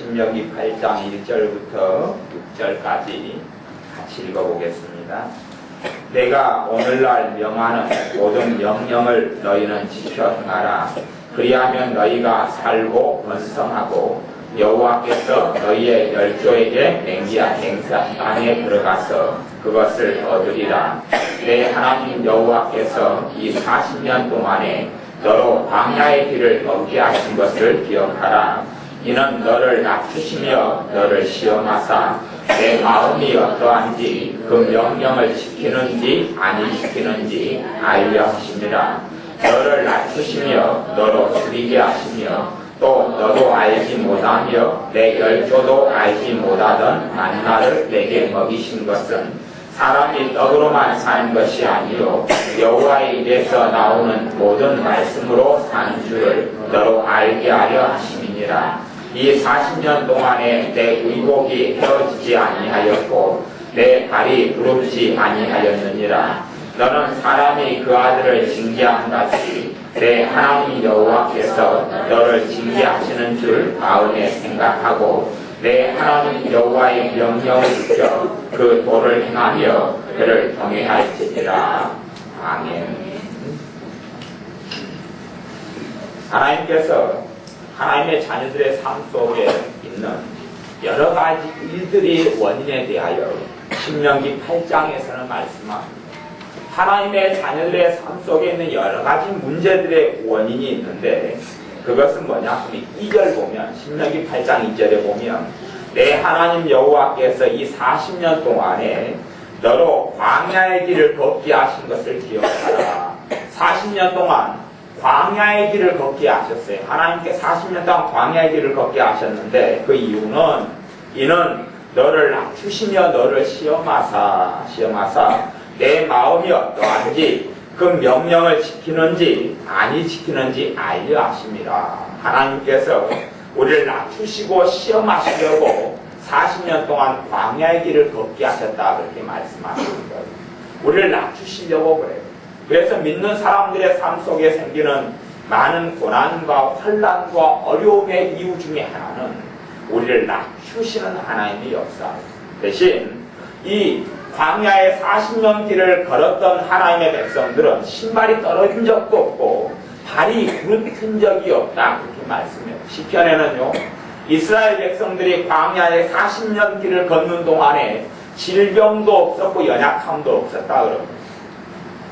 신명기 8장 1절부터 6절까지 같이 읽어보겠습니다. 내가 오늘날 명하는 모든 명령을 너희는 지켜 행하라. 그리하면 너희가 살고 번성하고 여호와께서 너희의 열조에게 맹기한 땅에 들어가서 그것을 얻으리라. 내 하나님 여호와께서 이 40년 동안에 너로 광야의 길을 걷게 하신 것을 기억하라. 이는 너를 낮추시며 너를 시험하사 내 마음이 어떠한지 그 명령을 지키는지 아니 지키는지 알려 하심이라. 너를 낮추시며 너로 줄이게 하시며 또 너도 알지 못하며 내 열조도 알지 못하던 만나를 내게 먹이신 것은 사람이 떡으로만 사는 것이 아니요 여호와의 입에서 나오는 모든 말씀으로 사는 줄을 너로 알게 하려 하심이니라. 이 40년 동안에 내 의복이 헤어지지 아니하였고 내 발이 부릅지 아니하였느니라. 너는 사람이 그 아들을 징계한 같이 내 하나님 여호와께서 너를 징계하시는 줄 마음에 생각하고 내 하나님 여호와의 명령을 지켜 그 도를 행하며 그를 경외할지니라. 아멘. 하나님께서 하나님의 자녀들의 삶 속에 있는 여러 가지 일들이 원인에 대하여 신명기 8장에서는 말씀합니다. 하나님의 자녀들의 삶 속에 있는 여러 가지 문제들의 원인이 있는데 그것은 뭐냐 하면 2절 보면 신명기 8장 2절에 보면 내 하나님 여호와께서 이 40년 동안에 너로 광야의 길을 걷게 하신 것을 기억하라. 40년 동안 광야의 길을 걷게 하셨어요. 하나님께 40년 동안 광야의 길을 걷게 하셨는데 그 이유는 이는 너를 낮추시며 너를 시험하사 내 마음이 어떠한지 그 명령을 지키는지 아니 지키는지 알려 하심이라. 하나님께서 우리를 낮추시고 시험하시려고 40년 동안 광야의 길을 걷게 하셨다 그렇게 말씀하시는 거예요. 우리를 낮추시려고 그래요. 그래서 믿는 사람들의 삶 속에 생기는 많은 고난과 환난과 어려움의 이유 중에 하나는 우리를 낮추시는 하나님의 역사예요. 대신 이 광야의 40년 길을 걸었던 하나님의 백성들은 신발이 떨어진 적도 없고 발이 부르튼 적이 없다 그렇게 말씀해요. 시편에는요 이스라엘 백성들이 광야의 40년 길을 걷는 동안에 질병도 없었고 연약함도 없었다 그럽니다.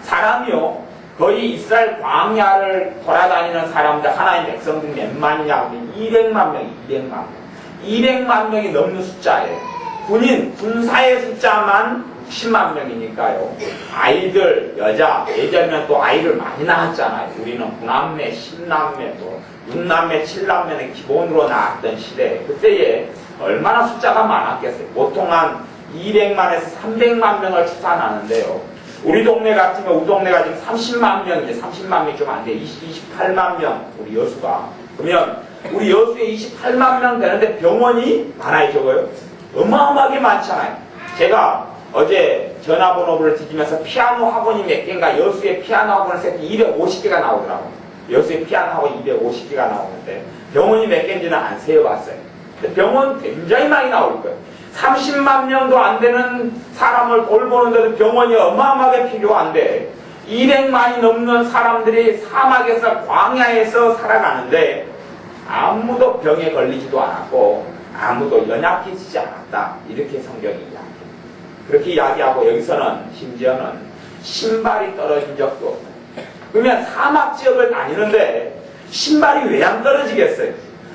사람이요 거의 이스라엘 광야를 돌아다니는 사람들 하나님의 백성들이 몇 만이냐 하면 200만 명 200만 명이 넘는 숫자예요. 군사의 숫자만 10만 명이니까요. 아이들, 여자, 예전에는 또 아이를 많이 낳았잖아요. 우리는 9남매, 10남매, 또 6남매, 7남매는 기본으로 낳았던 시대에 그때에 얼마나 숫자가 많았겠어요. 보통 한 200만에서 300만 명을 추산하는데요. 우리 동네 같으면 우리 동네가 지금 30만 명이지 30만 명이 좀 안 돼. 28만 명 우리 여수가. 그러면 우리 여수에 28만 명 되는데 병원이 많아요 적어요? 어마어마하게 많잖아요. 제가 어제 전화번호를 뒤지면서 피아노 학원이 몇 개인가 여수에 피아노 학원을 세서 250개가 나오더라고요. 여수에 피아노 학원이 250개가 나오는데 병원이 몇 개인지는 안 세어봤어요. 근데 병원 굉장히 많이 나올 거예요. 30만 명도 안 되는 사람을 돌보는데도 병원이 어마어마하게 필요한데 200만이 넘는 사람들이 사막에서 광야에서 살아가는데 아무도 병에 걸리지도 않았고 아무도 연약해지지 않았다. 이렇게 성경이 이야기합니다. 그렇게 이야기하고 여기서는 심지어는 신발이 떨어진 적도 없어요. 그러면 사막 지역을 다니는데 신발이 왜 안 떨어지겠어요?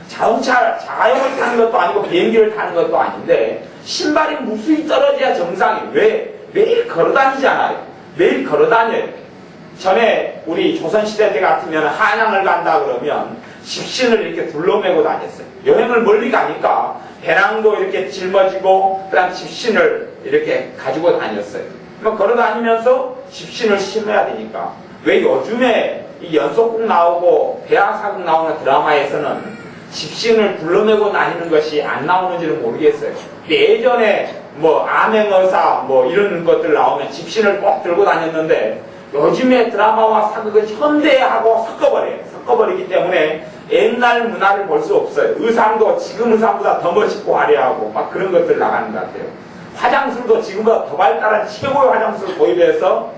자가용을 타는 것도 아니고 비행기를 타는 것도 아닌데 신발이 무수히 떨어져야 정상이에요. 왜? 매일 걸어다니잖아요. 매일 걸어다녀요. 전에 우리 조선시대 때 같으면 한양을 간다 그러면 집신을 이렇게 둘러매고 다녔어요. 여행을 멀리 가니까 배낭도 이렇게 짊어지고 그다음 집신을 이렇게 가지고 다녔어요. 걸어 다니면서 집신을 심어야 되니까. 왜 요즘에 이 연속극 나오고 대하사극 나오는 드라마에서는 집신을 둘러매고 다니는 것이 안 나오는지는 모르겠어요. 예전에 뭐 암행어사 뭐 이런 것들 나오면 집신을 꼭 들고 다녔는데 요즘에 드라마와 사극은 현대하고 섞어버려요. 섞어버리기 때문에 옛날 문화를 볼 수 없어요. 의상도 지금 의상보다 더 멋있고 화려하고 막 그런 것들 나가는 것 같아요. 화장술도 지금보다 더 발달한 최고의 화장술을 도입해서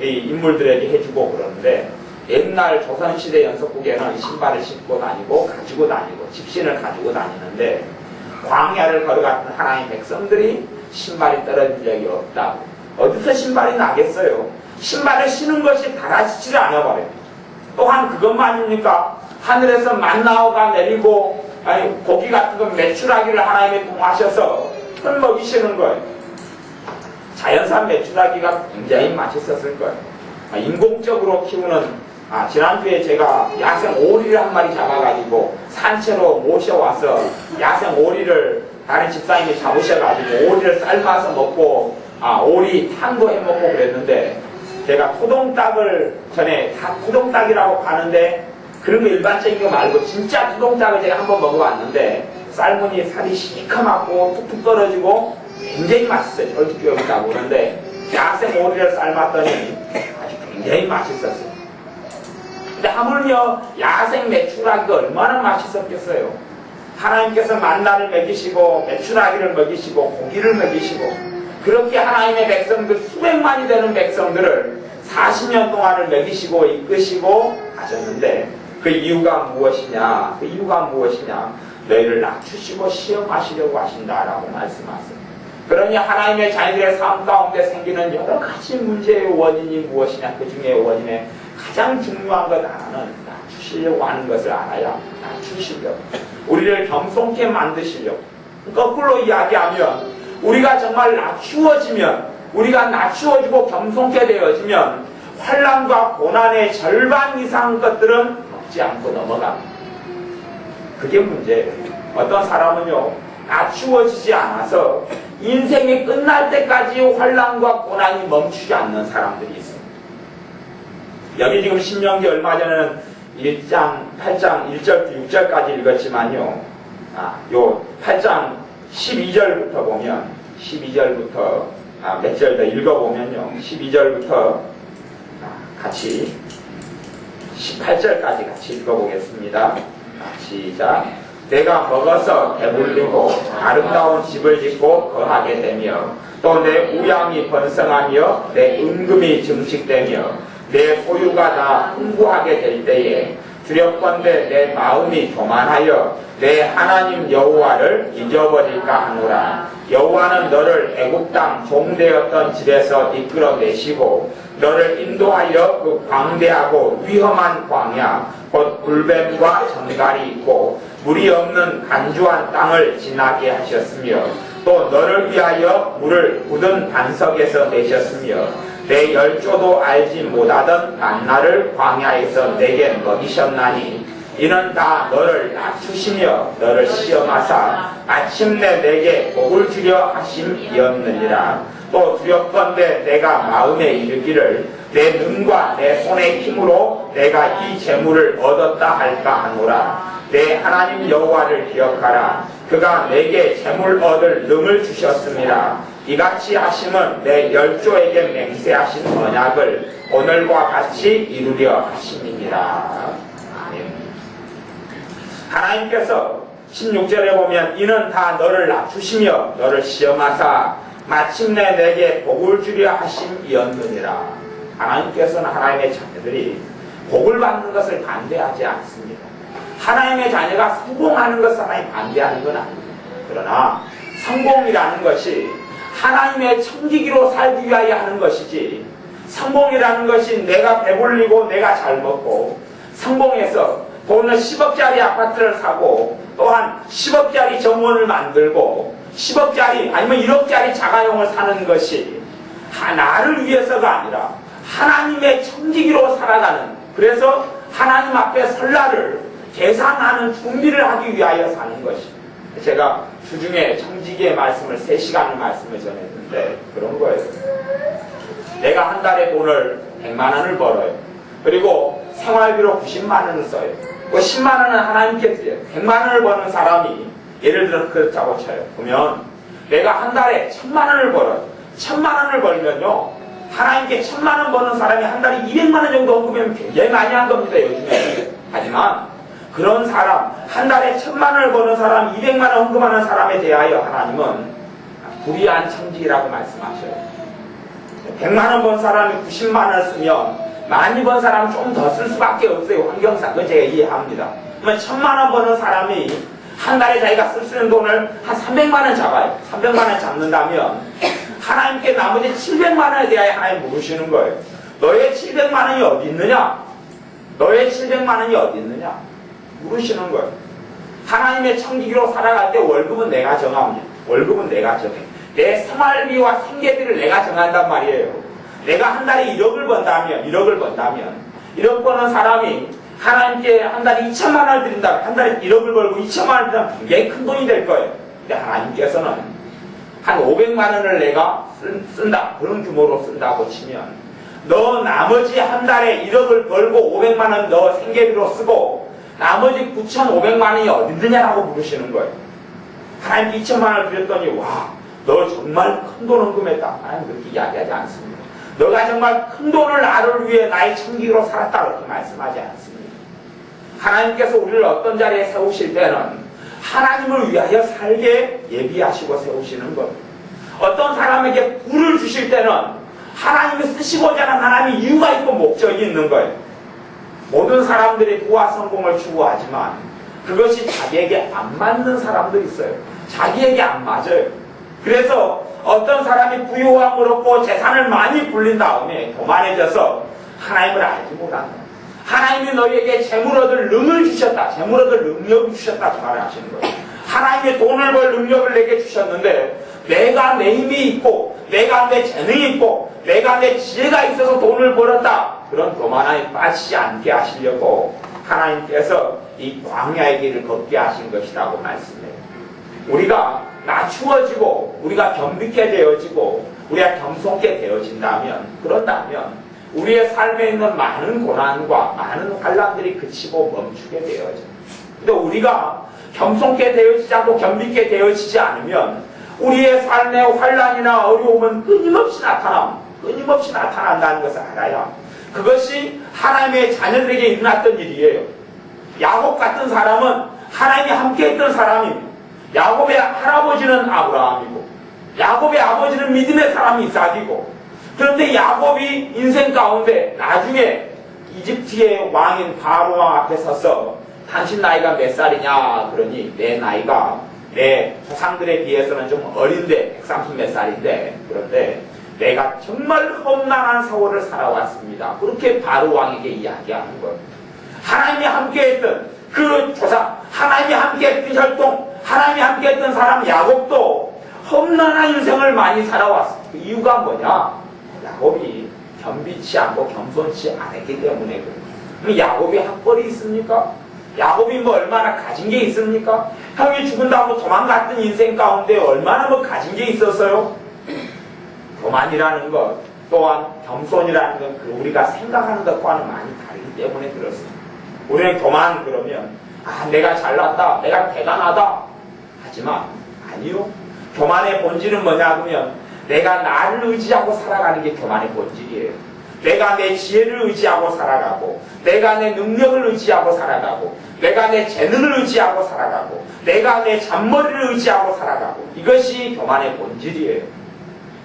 이 인물들에게 해주고 그러는데, 옛날 조선시대 연속국에는 신발을 신고 다니고 가지고 다니고 집신을 가지고 다니는데, 광야를 걸어갔던 하나님의 백성들이 신발이 떨어진 적이 없다고. 어디서 신발이 나겠어요? 신발을 신은 것이 달아지지를 않아버려요. 또한 그것만입니까? 하늘에서 만나가 내리고 고기 같은 거 메추라기를 하나님이 통하셔서 흙 먹이시는 거예요. 자연산 메추라기가 굉장히 맛있었을 거예요. 인공적으로 키우는, 지난주에 제가 야생 오리를 한 마리 잡아가지고 산채로 모셔와서 야생 오리를 다른 집사님이 잡으셔가지고 오리를 삶아서 먹고 오리 탕도 해먹고 그랬는데, 제가 토종닭을 전에 다 토종닭이라고 파는데 그런 거 일반적인 거 말고 진짜 토종닭을 제가 한번 먹어봤는데, 삶으니 살이 시커멓고 툭툭 떨어지고 굉장히 맛있어요. 쫄깃쫄깃하고. 그런데 야생 오리를 삶았더니 아주 굉장히 맛있었어요. 근데 하물며 야생 메추라기가 얼마나 맛있었겠어요. 하나님께서 만나를 먹이시고 메추라기를 먹이시고 고기를 먹이시고, 그렇게 하나님의 백성들, 수백만이 되는 백성들을 40년 동안을 먹이시고 이끄시고 하셨는데, 그 이유가 무엇이냐? 그 이유가 무엇이냐? 너희를 낮추시고 시험하시려고 하신다라고 말씀하세요. 그러니 하나님의 자녀들의 삶 가운데 생기는 여러 가지 문제의 원인이 무엇이냐? 그 중에 원인의 가장 중요한 것 하나는 낮추시려고 하는 것을 알아야 낮추시려고, 우리를 겸손케 만드시려고. 거꾸로 이야기하면, 우리가 정말 낮추어지면, 우리가 낮추어지고 겸손케 되어지면 환난과 고난의 절반 이상 것들은 먹지 않고 넘어갑니다. 그게 문제예요. 어떤 사람은요, 낮추어지지 않아서 인생이 끝날 때까지 환난과 고난이 멈추지 않는 사람들이 있습니다. 여기 지금 신명기 얼마 전에는 1장, 8장 1절부터 6절까지 읽었지만요, 요 8장 12절부터 보면, 12절부터 몇 절 더 읽어보면요, 12절부터 같이 18절까지 같이 읽어보겠습니다. 시작. 내가 먹어서 배불리고 아름다운 집을 짓고 거하게 되며, 또 내 우양이 번성하며 내 은금이 증식되며 내 소유가 다 풍부하게 될 때에 두렵건대 내 마음이 교만하여 내 하나님 여호와를 잊어버릴까 하노라. 여호와는 너를 애굽 땅 종되었던 집에서 이끌어내시고 너를 인도하여 그 광대하고 위험한 광야 곧 불뱀과 정갈이 있고 물이 없는 간주한 땅을 지나게 하셨으며, 또 너를 위하여 물을 굳은 반석에서 내셨으며 내 열조도 알지 못하던 만나를 광야에서 내게 먹이셨나니, 이는 다 너를 낮추시며 너를 시험하사 마침내 내게 복을 주려 하심이었느니라. 또 두렵건대 내가 마음에 이르기를 내 눈과 내 손의 힘으로 내가 이 재물을 얻었다 할까 하노라. 내 하나님 여호와를 기억하라. 그가 내게 재물 얻을 능을 주셨습니다. 이같이 하심은 내 열조에게 맹세하신 언약을 오늘과 같이 이루려 하심이니라. 아멘. 하나님께서 16절에 보면 이는 다 너를 낮추시며 너를 시험하사 마침내 내게 복을 주려 하심이었느니라. 하나님께서는 하나님의 자녀들이 복을 받는 것을 반대하지 않습니다. 하나님의 자녀가 성공하는 것을 하나님 반대하는 건 아닙니다. 그러나 성공이라는 것이 하나님의 청지기로 살기 위하여 하는 것이지, 성공이라는 것이 내가 배불리고 내가 잘 먹고 성공해서 돈을 10억짜리 아파트를 사고 또한 10억짜리 정원을 만들고 10억짜리 아니면 1억짜리 자가용을 사는 것이 나를 위해서가 아니라 하나님의 청지기로 살아가는, 그래서 하나님 앞에 설날을 계산하는 준비를 하기 위하여 사는 것입니다. 제가 주중에 청지기의 말씀을 3시간을 말씀을 전했는데 그런 거예요. 내가 한 달에 돈을 100만 원을 벌어요. 그리고 생활비로 90만 원을 써요. 그 10만 원은 하나님께 드려요. 100만 원을 버는 사람이 예를 들어 그렇다고 쳐요. 그러면 내가 한 달에 1000만 원을 벌어요. 1000만 원을 벌면요, 하나님께 1000만 원 버는 사람이 한 달에 200만 원 정도 헌금하면 굉장히 많이 한 겁니다, 요즘에. 하지만 그런 사람, 한 달에 1,000만 원을 버는 사람, 200만 원 헌금하는 사람에 대하여 하나님은 불의한 청지기라고 말씀하셔요. 100만 원 번 사람이 90만 원을 쓰면 많이 번 사람은 좀 더 쓸 수밖에 없어요. 환경상. 그건 제가 이해합니다. 그러면 1,000만 원 버는 사람이 한 달에 자기가 쓸 수 있는 돈을 한 300만 원 잡아요. 300만 원 잡는다면 하나님께 나머지 700만 원에 대하여 하나님 물으시는 거예요. 너의 700만 원이 어디 있느냐? 너의 700만 원이 어디 있느냐? 물으시는 거예요. 하나님의 청지기로 살아갈 때 월급은 내가 정합니다. 월급은 내가 정해. 내 생활비와 생계비를 내가 정한단 말이에요. 내가 한 달에 1억을 번다면 1억 버는 사람이 하나님께 한 달에 2천만 원을 드린다면 한 달에 1억을 벌고 2천만 원을 드리면 굉장히 큰 돈이 될 거예요. 근데 하나님께서는 한 500만 원을 내가 쓴다. 그런 규모로 쓴다고 치면 너 나머지 한 달에 1억을 벌고 500만 원 너 생계비로 쓰고 나머지 9,500만 원이 어디 있느냐라고 물으시는 거예요. 하나님께 2천만 원을 드렸더니 와, 너 정말 큰 돈 헌금했다. 하나님 그렇게 이야기하지 않습니다. 너가 정말 큰 돈을 나를 위해 나의 청기로 살았다. 그렇게 말씀하지 않습니다. 하나님께서 우리를 어떤 자리에 세우실 때는 하나님을 위하여 살게 예비하시고 세우시는 것. 어떤 사람에게 부를 주실 때는 하나님이 쓰시고자 하는 하나님의 이유가 있고 목적이 있는 거예요. 모든 사람들이 부와 성공을 추구하지만 그것이 자기에게 안 맞는 사람도 있어요. 자기에게 안 맞아요. 그래서 어떤 사람이 부유함을 얻고 재산을 많이 불린 다음에 교만해져서 하나님을 알지 못한다. 하나님이 너희에게 재물 얻을 능을 주셨다. 재물 얻을 능력을 주셨다. 그 말을 하시는 거예요. 하나님이 돈을 벌 능력을 내게 주셨는데 내가 내 힘이 있고 내가 내 재능이 있고 내가 내 지혜가 있어서 돈을 벌었다. 그런 교만함에 빠지지 않게 하시려고 하나님께서 이 광야의 길을 걷게 하신 것이라고 말씀해요. 우리가 낮추어지고 우리가 겸비케 되어지고 우리가 겸손케 되어진다면 그런다면 우리의 삶에 있는 많은 고난과 많은 환난들이 그치고 멈추게 되어져요. 근데 우리가 겸손케 되어지지 않고 겸비케 되어지지 않으면 우리의 삶의 환난이나 어려움은 끊임없이 나타난다는 것을 알아야 그것이 하나님의 자녀들에게 일어났던 일이에요. 야곱 같은 사람은 하나님이 함께 했던 사람입니다. 야곱의 할아버지는 아브라함이고 야곱의 아버지는 믿음의 사람이 이삭이고 그런데 야곱이 인생 가운데 나중에 이집트의 왕인 바로 왕 앞에 서서 당신 나이가 몇 살이냐 그러니 내 나이가 내 조상들에 비해서는 좀 어린데 130 몇 살인데 그런데 내가 정말 험난한 세월을 살아왔습니다. 그렇게 바로 왕에게 이야기하는 거예요. 하나님이 함께했던 그 조상, 하나님이 함께했던 혈통, 하나님이 함께했던 사람 야곱도 험난한 인생을 많이 살아왔어요. 그 이유가 뭐냐? 야곱이 겸비치 않고 겸손치 않았기 때문에 그래요. 그럼 야곱이 학벌이 있습니까? 야곱이 뭐 얼마나 가진 게 있습니까? 형이 죽은다고 도망갔던 인생 가운데 얼마나 뭐 가진 게 있었어요? 교만이라는 것 또한 겸손이라는 것 우리가 생각하는 것과는 많이 다르기 때문에 그렇습니다. 우리는 교만 그러면 내가 잘났다, 내가 대단하다 하지만 아니요. 교만의 본질은 뭐냐 하면 내가 나를 의지하고 살아가는 게 교만의 본질이에요. 내가 내 지혜를 의지하고 살아가고 내가 내 능력을 의지하고 살아가고 내가 내 재능을 의지하고 살아가고 내가 내 잔머리를 의지하고 살아가고 이것이 교만의 본질이에요.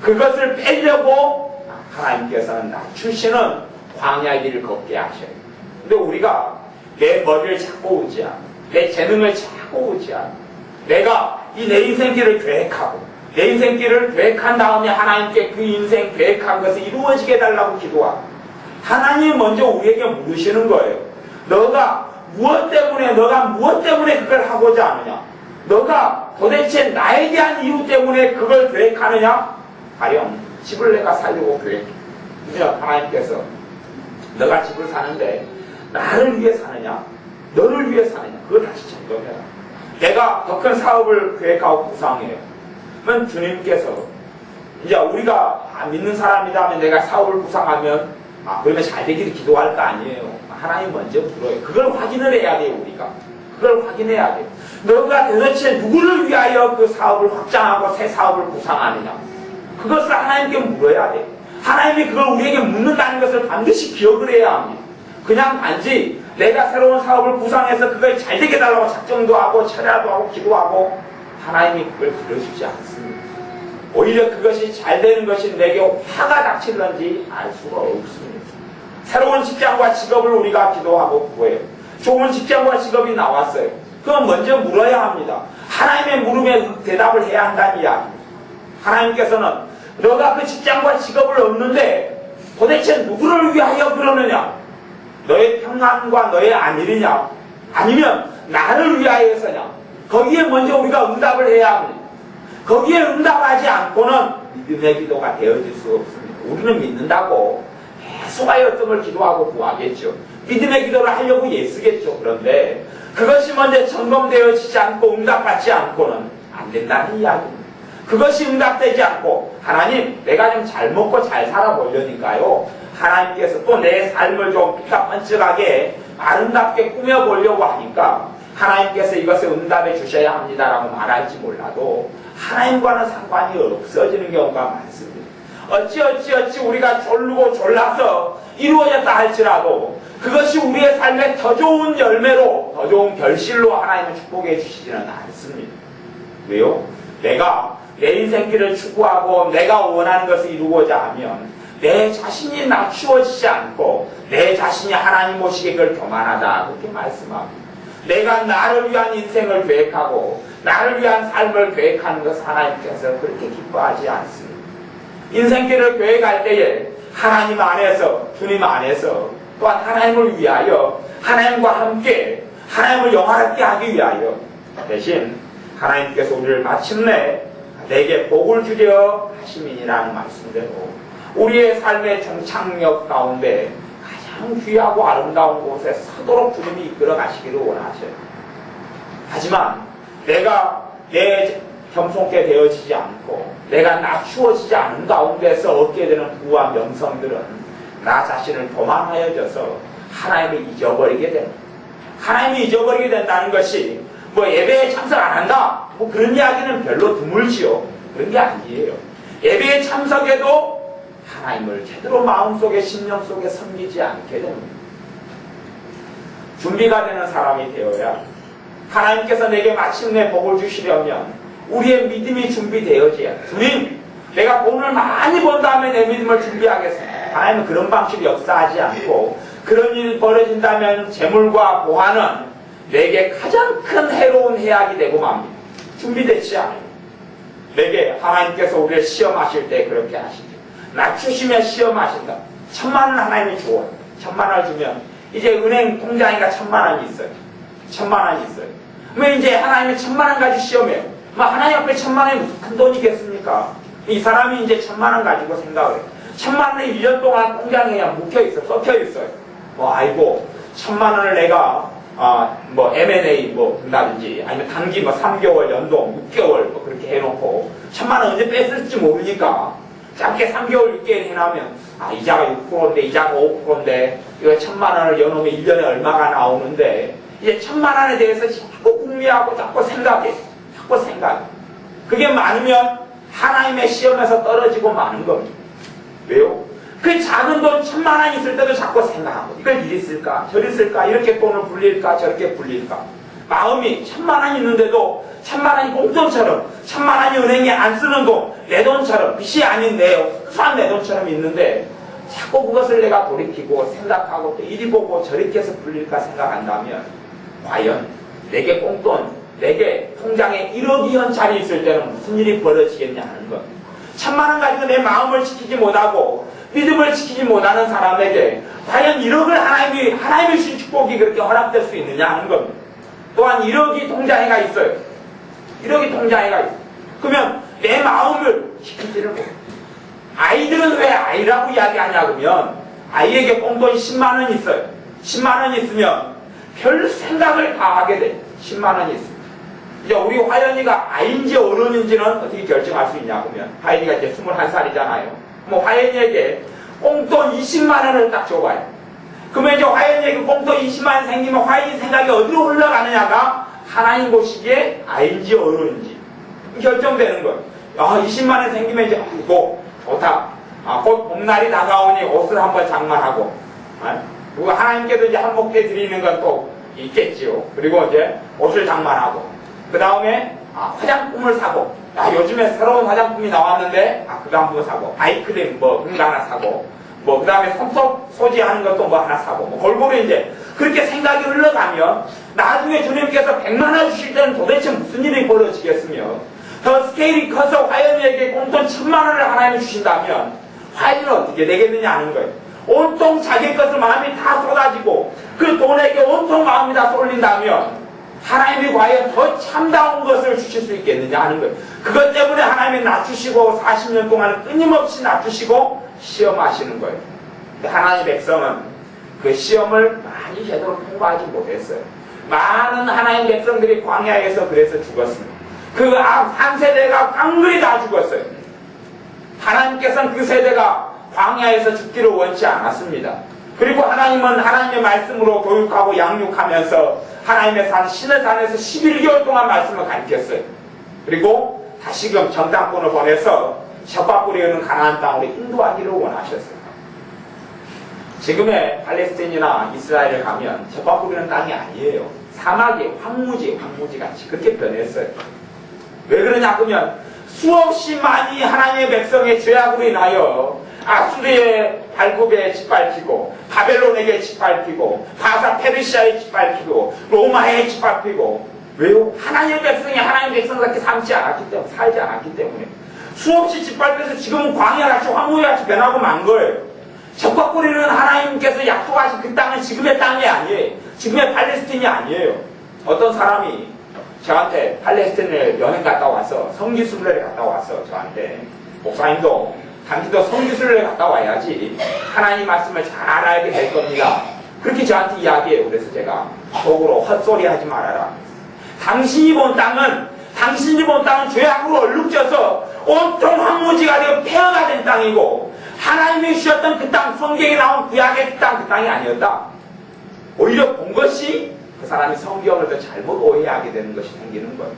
그것을 빼려고 하나님께서는 낮추시는 광야의 길을 걷게 하셔요. 근데 우리가 내 머리를 자꾸 의지하고 내 재능을 자꾸 의지하고 내가 이 내 인생길을 계획하고 내 인생길을 계획한 다음에 하나님께 그 인생 계획한 것을 이루어지게 해달라고 기도하고 하나님이 먼저 우리에게 물으시는 거예요. 너가 무엇 때문에 그걸 하고자 하느냐? 너가 도대체 나에 대한 이유 때문에 그걸 계획하느냐? 가령 집을 내가 살려고 계획해. 그러면 하나님께서 너가 집을 사는데 나를 위해 사느냐? 너를 위해 사느냐? 그걸 다시 점검해라. 내가 더 큰 사업을 계획하고 구상해요. 그러면 주님께서 이제 우리가 믿는 사람이다 하면 내가 사업을 구상하면 그러면 잘 되기를 기도할 거 아니에요. 하나님 먼저 물어요. 그걸 확인을 해야 돼요. 우리가 그걸 확인해야 돼요. 너가 도대체 누구를 위하여 그 사업을 확장하고 새 사업을 구상하느냐? 그것을 하나님께 물어야 돼요. 하나님이 그걸 우리에게 묻는다는 것을 반드시 기억을 해야 합니다. 그냥 단지 내가 새로운 사업을 구상해서 그걸 잘 되게 해달라고 작정도 하고 철야도 하고 기도하고 하나님이 그걸 들어주지 않습니다. 오히려 그것이 잘 되는 것이 내게 화가 닥치는지 알 수가 없습니다. 새로운 직장과 직업을 우리가 기도하고 구해요. 좋은 직장과 직업이 나왔어요. 그건 먼저 물어야 합니다. 하나님의 물음에 대답을 해야 한다는 이야기입니다. 하나님께서는 너가 그 직장과 직업을 얻는데 도대체 누구를 위하여 그러느냐? 너의 평안과 너의 안일이냐? 아니면 나를 위하여서냐? 거기에 먼저 우리가 응답을 해야 합니다. 거기에 응답하지 않고는 믿음의 기도가 되어질 수 없습니다. 우리는 믿는다고 계속하여 어떤 걸 기도하고 구하겠죠. 믿음의 기도를 하려고 애쓰겠죠. 그런데 그것이 먼저 점검되어지지 않고 응답받지 않고는 안 된다는 이야기입니다. 그것이 응답되지 않고 하나님 내가 좀 잘 먹고 잘 살아보려니까요. 하나님께서 또 내 삶을 좀 삐까뻔쩍하게 아름답게 꾸며보려고 하니까 하나님께서 이것을 응답해 주셔야 합니다라고 말할지 몰라도 하나님과는 상관이 없어지는 경우가 많습니다. 어찌 우리가 졸르고 졸라서 이루어졌다 할지라도 그것이 우리의 삶에 더 좋은 열매로 더 좋은 결실로 하나님은 축복해 주시지는 않습니다. 왜요? 내가 내 인생길을 추구하고 내가 원하는 것을 이루고자 하면 내 자신이 낮추어지지 않고 내 자신이 하나님 모시게 그걸 교만하다 그렇게 말씀합니다. 내가 나를 위한 인생을 계획하고 나를 위한 삶을 계획하는 것을 하나님께서 그렇게 기뻐하지 않습니다. 인생길을 계획할 때에 하나님 안에서 주님 안에서 또한 하나님을 위하여 하나님과 함께 하나님을 영화롭게 하기 위하여 대신 하나님께서 우리를 마침내 내게 복을 주려 하심이니라는 말씀대로 우리의 삶의 종착역 가운데 가장 귀하고 아름다운 곳에 서도록 주님이 이끌어 가시기를 원하셔요. 하지만 내가 내 겸손케 되어지지 않고 내가 낮추어지지 않은 가운데서 얻게 되는 부와 명성들은 나 자신을 도망하여져서 하나님을 잊어버리게 됩니다. 하나님을 잊어버리게 된다는 것이 뭐 예배에 참석 안 한다 뭐 그런 이야기는 별로 드물지요. 그런 게 아니에요. 예배에 참석해도 하나님을 제대로 마음속에 심령 속에 섬기지 않게 됩니다. 준비가 되는 사람이 되어야 하나님께서 내게 마침내 복을 주시려면 우리의 믿음이 준비되어져야 주님 내가 돈을 많이 번 다음에 내 믿음을 준비하겠습니다. 하나님은 그런 방식으로 역사하지 않고 그런 일이 벌어진다면 재물과 보화는 내게 가장 큰 해로운 해악이 되고 맙니다. 준비되지 않아요. 내게 하나님께서 우리를 시험하실 때 그렇게 하시죠. 낮추시면 시험하신다. 1000만 원 하나님이 줘. 1000만 원을 주면 이제 은행 통장에가 1000만 원이 있어요. 1000만 원이 있어요. 왜 이제 하나님이 1000만 원 가지고 시험해요? 뭐 하나님 앞에 1000만 원이 무슨 큰 돈이겠습니까? 이 사람이 이제 1000만 원 가지고 생각을 해요. 1000만 원이 1년 동안 통장에 그냥 묵혀있어요. 썩혀있어요. 뭐 아이고 1000만 원을 내가 뭐 M&A 뭐 한다든지 아니면 단기 뭐 3개월 연동 6개월 뭐 그렇게 해놓고 1000만 원 언제 뺐을지 모르니까 짧게 3개월 6개월 해놓으면 이자가 6%인데 이자가 5%인데 이거 1000만 원을 여놓으면 1년에 얼마가 나오는데 이제 1000만 원에 대해서 자꾸 궁리하고 자꾸 생각해. 그게 많으면 하나님의 시험에서 떨어지고 마는 겁니다. 왜요? 그 작은 돈 1000만 원 있을 때도 자꾸 생각하고 이걸 이리 쓸까 저리 쓸까 이렇게 돈을 불릴까 저렇게 불릴까 마음이 1000만 원 있는데도 1000만 원이 공돈처럼 1000만 원이 은행에 안 쓰는 돈 내 돈처럼 빚이 아닌 순수한 내 돈처럼 있는데 자꾸 그것을 내가 돌이키고 생각하고 또 이리 보고 저렇게 해서 불릴까 생각한다면 과연 내게 꽁돈 내게 통장에 1억 2원짜리 있을 때는 무슨 일이 벌어지겠냐는 것. 1000만 원 가지고 내 마음을 지키지 못하고 믿음을 지키지 못하는 사람에게 과연 1억을 하나님이 주신 축복이 그렇게 허락될 수 있느냐 하는 겁니다. 또한 1억이 통장에가 있어요. 1억이 통장에가 있어요. 그러면 내 마음을 지키지를 못해요. 아이들은 왜 아이라고 이야기하냐 그러면 아이에게 꽁돈이 10만 원 있어요. 10만 원 있으면 별 생각을 다 하게 돼요. 10만 원이 있어요. 이제 우리 화연이가 아이인지 어른인지는 어떻게 결정할 수 있냐 그러면 화연이가 이제 21살이잖아요. 뭐 화연이에게 꽁돈 20만 원을 딱 줘봐요. 그러면 이제 화연이에게 꽁돈 20만 원 생기면 화연이 생각이 어디로 흘러가느냐가 하나님 보시기에 아이인지 어른인지 결정되는 거예요. 20만 원 생기면 이제 이거 좋다. 곧 봄날이 다가오니 옷을 한번 장만하고 그리고 하나님께도 이제 한몫해 드리는 건 또 있겠지요. 그리고 이제 옷을 장만하고, 그 다음에 화장품을 사고, 요즘에 새로운 화장품이 나왔는데 그거 한번 사고, 아이크림 뭐 그런 거 하나 사고, 뭐 그 다음에 손톱 소지하는 것도 뭐 하나 사고, 뭐 골고루 이제 그렇게 생각이 흘러가면 나중에 주님께서 100만 원 주실 때는 도대체 무슨 일이 벌어지겠으며, 더 스케일이 커서 화연이에게 공돈 1000만 원을 하나님이 주신다면 화연이는 어떻게 되겠느냐 하는 거예요. 온통 자기 것을 마음이 다 쏟아지고 그 돈에게 온통 마음이 다 쏠린다면 하나님이 과연 더 참다운 것을 주실 수 있겠느냐 하는 거예요. 그것 때문에 하나님이 낮추시고 40년 동안 끊임없이 낮추시고 시험하시는 거예요. 하나님의 백성은 그 시험을 많이 제대로 통과하지 못했어요. 많은 하나님 백성들이 광야에서 그래서 죽었습니다. 그 한 세대가 깡그리 다 죽었어요. 하나님께서는 그 세대가 광야에서 죽기를 원치 않았습니다. 그리고 하나님은 하나님의 말씀으로 교육하고 양육하면서 하나님의 산 신의 산에서 11개월 동안 말씀을 가르쳤어요. 그리고 다시금 정탐꾼을 보내서 젖밥 뿌리는 가나안 땅으로 인도하기를 원하셨어요. 지금의 팔레스틴이나 이스라엘을 가면 젖밥 뿌리는 땅이 아니에요. 사막이 황무지같이 그렇게 변했어요. 왜 그러냐 그러면 수없이 많이 하나님의 백성의 죄악으로 인하여 아수르의 발굽에 짓밟히고, 바벨론에게 짓밟히고, 바사 페르시아에 짓밟히고, 로마에 짓밟히고, 왜요? 하나님의 백성이 하나님의 백성답게 살지 않았기 때문에 수없이 짓밟혀서 지금은 광야같이 황무지같이 변하고 만 거예요. 젖밥 뿌리는 하나님께서 약속하신 그 땅은 지금의 땅이 아니에요. 지금의 팔레스틴이 아니에요. 어떤 사람이 저한테 팔레스틴을 여행 갔다 와서 성지순례를 갔다 와서 저한테 목사님도 당신도 성지순례를 갔다 와야지 하나님 말씀을 잘 알게 될 겁니다. 그렇게 저한테 이야기해요. 그래서 제가 속으로 헛소리 하지 말아라. 당신이 본 땅은 죄악으로 얼룩져서 온통 황무지가 되어 폐허가 된 땅이고, 하나님이 주셨던 그 땅, 성경에 나온 구약의 그 땅이 아니었다. 오히려 본 것이 그 사람이 성경을 더 잘못 오해하게 되는 것이 생기는 거예요.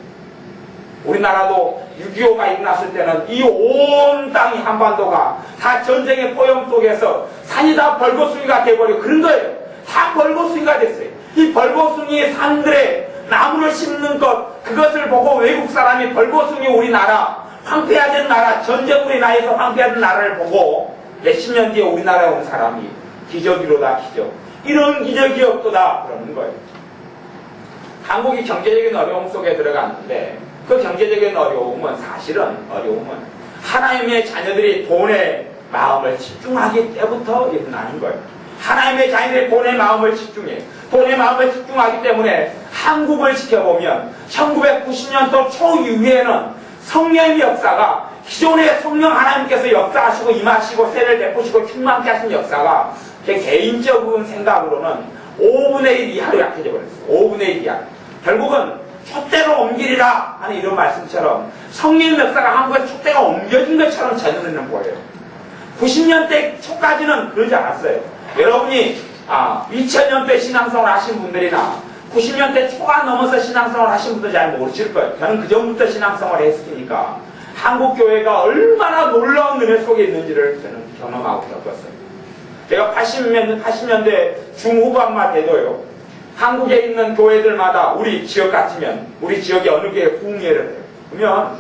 우리나라도 6.25가 일어났을 때는 이 온 땅이 한반도가 다 전쟁의 포용 속에서 산이 다 벌거숭이가 돼버리고 그런 거예요. 다 벌거숭이가 됐어요. 이 벌거숭이의 산들에 나무를 심는 것, 그것을 보고 외국 사람이 벌거숭이 우리나라, 황폐화된 나라, 전쟁으로 인하여서 황폐화된 나라를 보고 몇십 년 뒤에 우리나라에 온 사람이 기적이로다 기적. 이런 기적이 없도다 그러는 거예요. 한국이 경제적인 어려움 속에 들어갔는데 그 경제적인 어려움은 하나님의 자녀들이 돈에 마음을 집중하기 때부터 일어나는 거예요. 하나님의 자녀들이 돈에 마음을 집중하기 때문에 한국을 지켜보면 1990년도 초이후에는 성령의 역사가, 기존의 성령 하나님께서 역사하시고 임하시고 세를 베푸시고 충만케 하신 역사가 제 개인적인 생각으로는 5분의 1 이하로 약해져 버렸어요. 5분의 1 이하. 결국은 촛대로 옮기리라 하는 이런 말씀처럼 성령 역사가 한국에 촛대가 옮겨진 것처럼 전해지는 거예요. 90년대 초까지는 그러지 않았어요. 여러분이 2000년대 신앙생활 하신 분들이나 90년대 초가 넘어서 신앙생활 하신 분들 잘 모르실 거예요. 저는 그 전부터 신앙생활을 했으니까 한국 교회가 얼마나 놀라운 은혜 속에 있는지를 저는 경험하고 겪었어요. 제가 80년대 중후반만 돼도요, 한국에 있는 교회들마다 우리 지역 같으면 우리 지역에 어느 교회에 부흥회를 해요. 그러면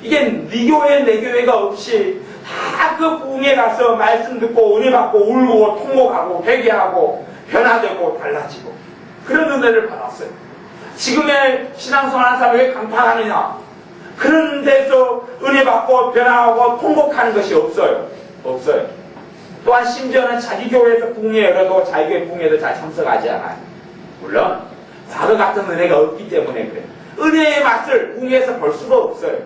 이게 네 교회 내 교회가 없이 다 그 부흥회 가서 말씀 듣고 은혜 받고 울고 통곡하고 회개하고 변화되고 달라지고 그런 은혜를 받았어요. 지금의 신앙생활 하는 사람이 왜 강팍하느냐? 그런 데서 은혜 받고 변화하고 통곡하는 것이 없어요. 또한 심지어는 자기 교회에서 부흥회 열어도 자기 교회 부흥회도 잘 참석하지 않아요. 물론 과거 같은 은혜가 없기 때문에 그래요. 은혜의 맛을 부흥회에서 볼 수가 없어요.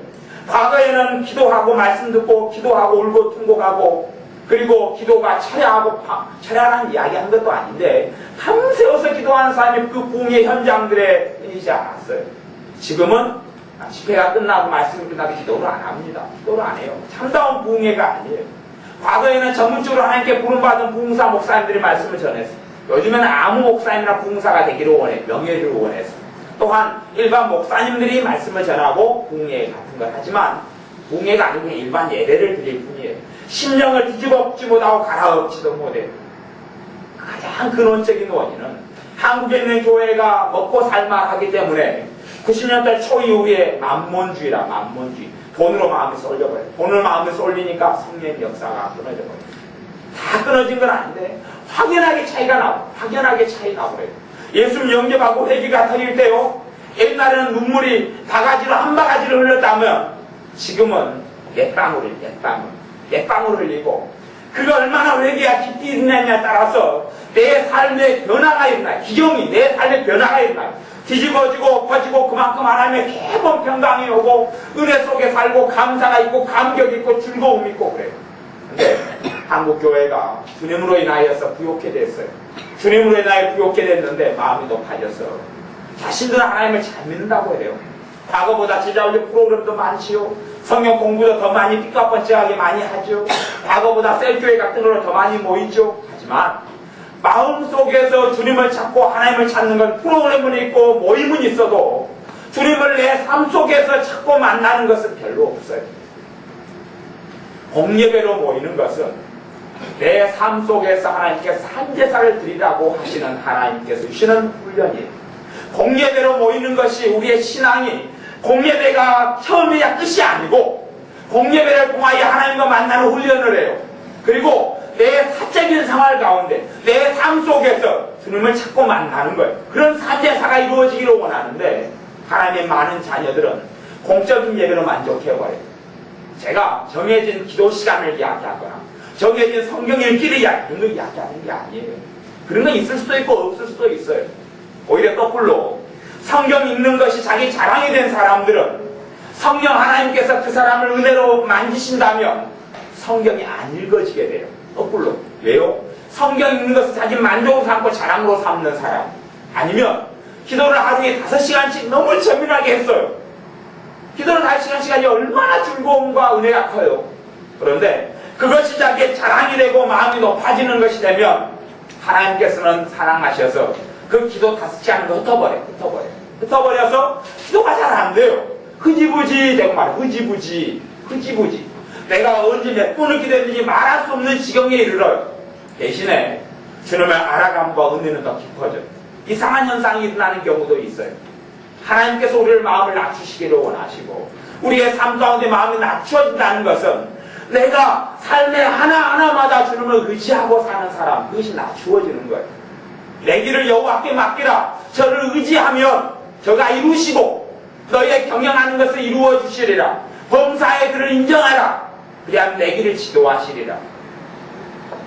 과거에는 기도하고 말씀 듣고 기도하고 울고 통곡하고 그리고 기도가 철야라는 이야기하는 것도 아닌데 밤새워서 기도하는 사람이 그 부흥회 현장들에 있지 않았어요. 지금은 집회가 끝나고 말씀이 끝나도 기도를 안 합니다. 기도를 안 해요. 참다운 부흥회가 아니에요. 과거에는 전문적으로 하나님께 부름받은 부흥사 목사님들이 말씀을 전했어요. 요즘에는 아무 목사님이나 부흥사가 되기를 원해, 명예를 원해서. 또한 일반 목사님들이 말씀을 전하고 부흥회 같은 걸 하지만 부흥회가 아니고 일반 예배를 드릴 뿐이에요. 심령을 뒤집어 엎지 못하고 갈아엎지도 못해요. 가장 근원적인 원인은 한국에 있는 교회가 먹고 살만하기 때문에 90년대 초 이후에 만몬주의라, 만몬주의. 돈으로 마음이 쏠려버려요. 돈으로 마음이 쏠리니까 성령의 역사가 끊어져버려요. 다 끊어진 건 아닌데 확연하게 차이가 나고, 확연하게 차이 나버려요. 예수를 영접하고 회개가 터질 때요, 옛날에는 눈물이 바가지로 한 바가지를 흘렸다면 지금은 옛방울 흘리고, 그가 얼마나 회개가 깊이 있느냐에 따라서 내 삶의 변화가 일어나요. 기경이 내 삶의 변화가 일어나요. 뒤집어지고 퍼지고 그만큼 하나님의 개번 평강이 오고 은혜 속에 살고 감사가 있고 감격이 있고 즐거움이 있고 그래요. 근데 한국 교회가 주님으로 인하여서 부욕해 됐어요. 주님으로 인하여 부욕해 됐는데 마음이 높아져서 자신들은 하나님을 잘 믿는다고 해요. 과거보다 제자훈련 프로그램도 많지요. 성경 공부도 더 많이 삐까뻔쩍하게 많이 하죠. 과거보다 셀교회 같은 걸로 더 많이 모이죠. 하지만 마음속에서 주님을 찾고 하나님을 찾는 건 프로그램은 있고 모임은 있어도 주님을 내 삶 속에서 찾고 만나는 것은 별로 없어요. 공예배로 모이는 것은 내 삶 속에서 하나님께서 산제사를 드리라고 하시는 하나님께서 주시는 훈련이에요. 공예배로 모이는 것이 우리의 신앙이 공예배가 처음이야 끝이 아니고 공예배를 통하여 하나님과 만나는 훈련을 해요. 그리고 내 사적인 생활 가운데 내 삶 속에서 주님을 찾고 만나는 거예요. 그런 산제사가 이루어지기를 원하는데 하나님의 많은 자녀들은 공적인 예배로 만족해버려요. 제가 정해진 기도 시간을 이야기하거나 정해진 성경 읽기를 이런 거 이야기하는 게 아니에요. 그런 건 있을 수도 있고 없을 수도 있어요. 오히려 거꾸로 성경 읽는 것이 자기 자랑이 된 사람들은 성령 하나님께서 그 사람을 은혜로 만지신다면 성경이 안 읽어지게 돼요. 거꾸로. 왜요? 성경 읽는 것을 자기 만족으로 삼고 자랑으로 삼는 사람, 아니면 기도를 하루에 5시간씩 너무 재미나게 했어요. 기도를 5시간씩이 얼마나 즐거움과 은혜가 커요. 그런데 그것이 자기의 자랑이 되고 마음이 높아지는 것이 되면 하나님께서는 사랑하셔서 그 기도 5시간을 흩어버려서 기도가 잘 안 돼요. 흐지부지 되고 말이에요. 흐지부지. 내가 언제 몇 번을 기도했는지 말할 수 없는 지경에 이르러요. 대신에 주님을 알아감과 은혜는 더 깊어져요. 이상한 현상이 일어나는 경우도 있어요. 하나님께서 우리를 마음을 낮추시기를 원하시고 우리의 삶 가운데 마음이 낮추어진다는 것은 내가 삶의 하나하나마다 주님을 의지하고 사는 사람, 그것이 낮추어지는 거예요. 내 길을 여호와께 맡기라. 저를 의지하면 저가 이루시고 너희의 경영하는 것을 이루어 주시리라. 범사에 그를 인정하라. 그리하면 내 길을 지도하시리라.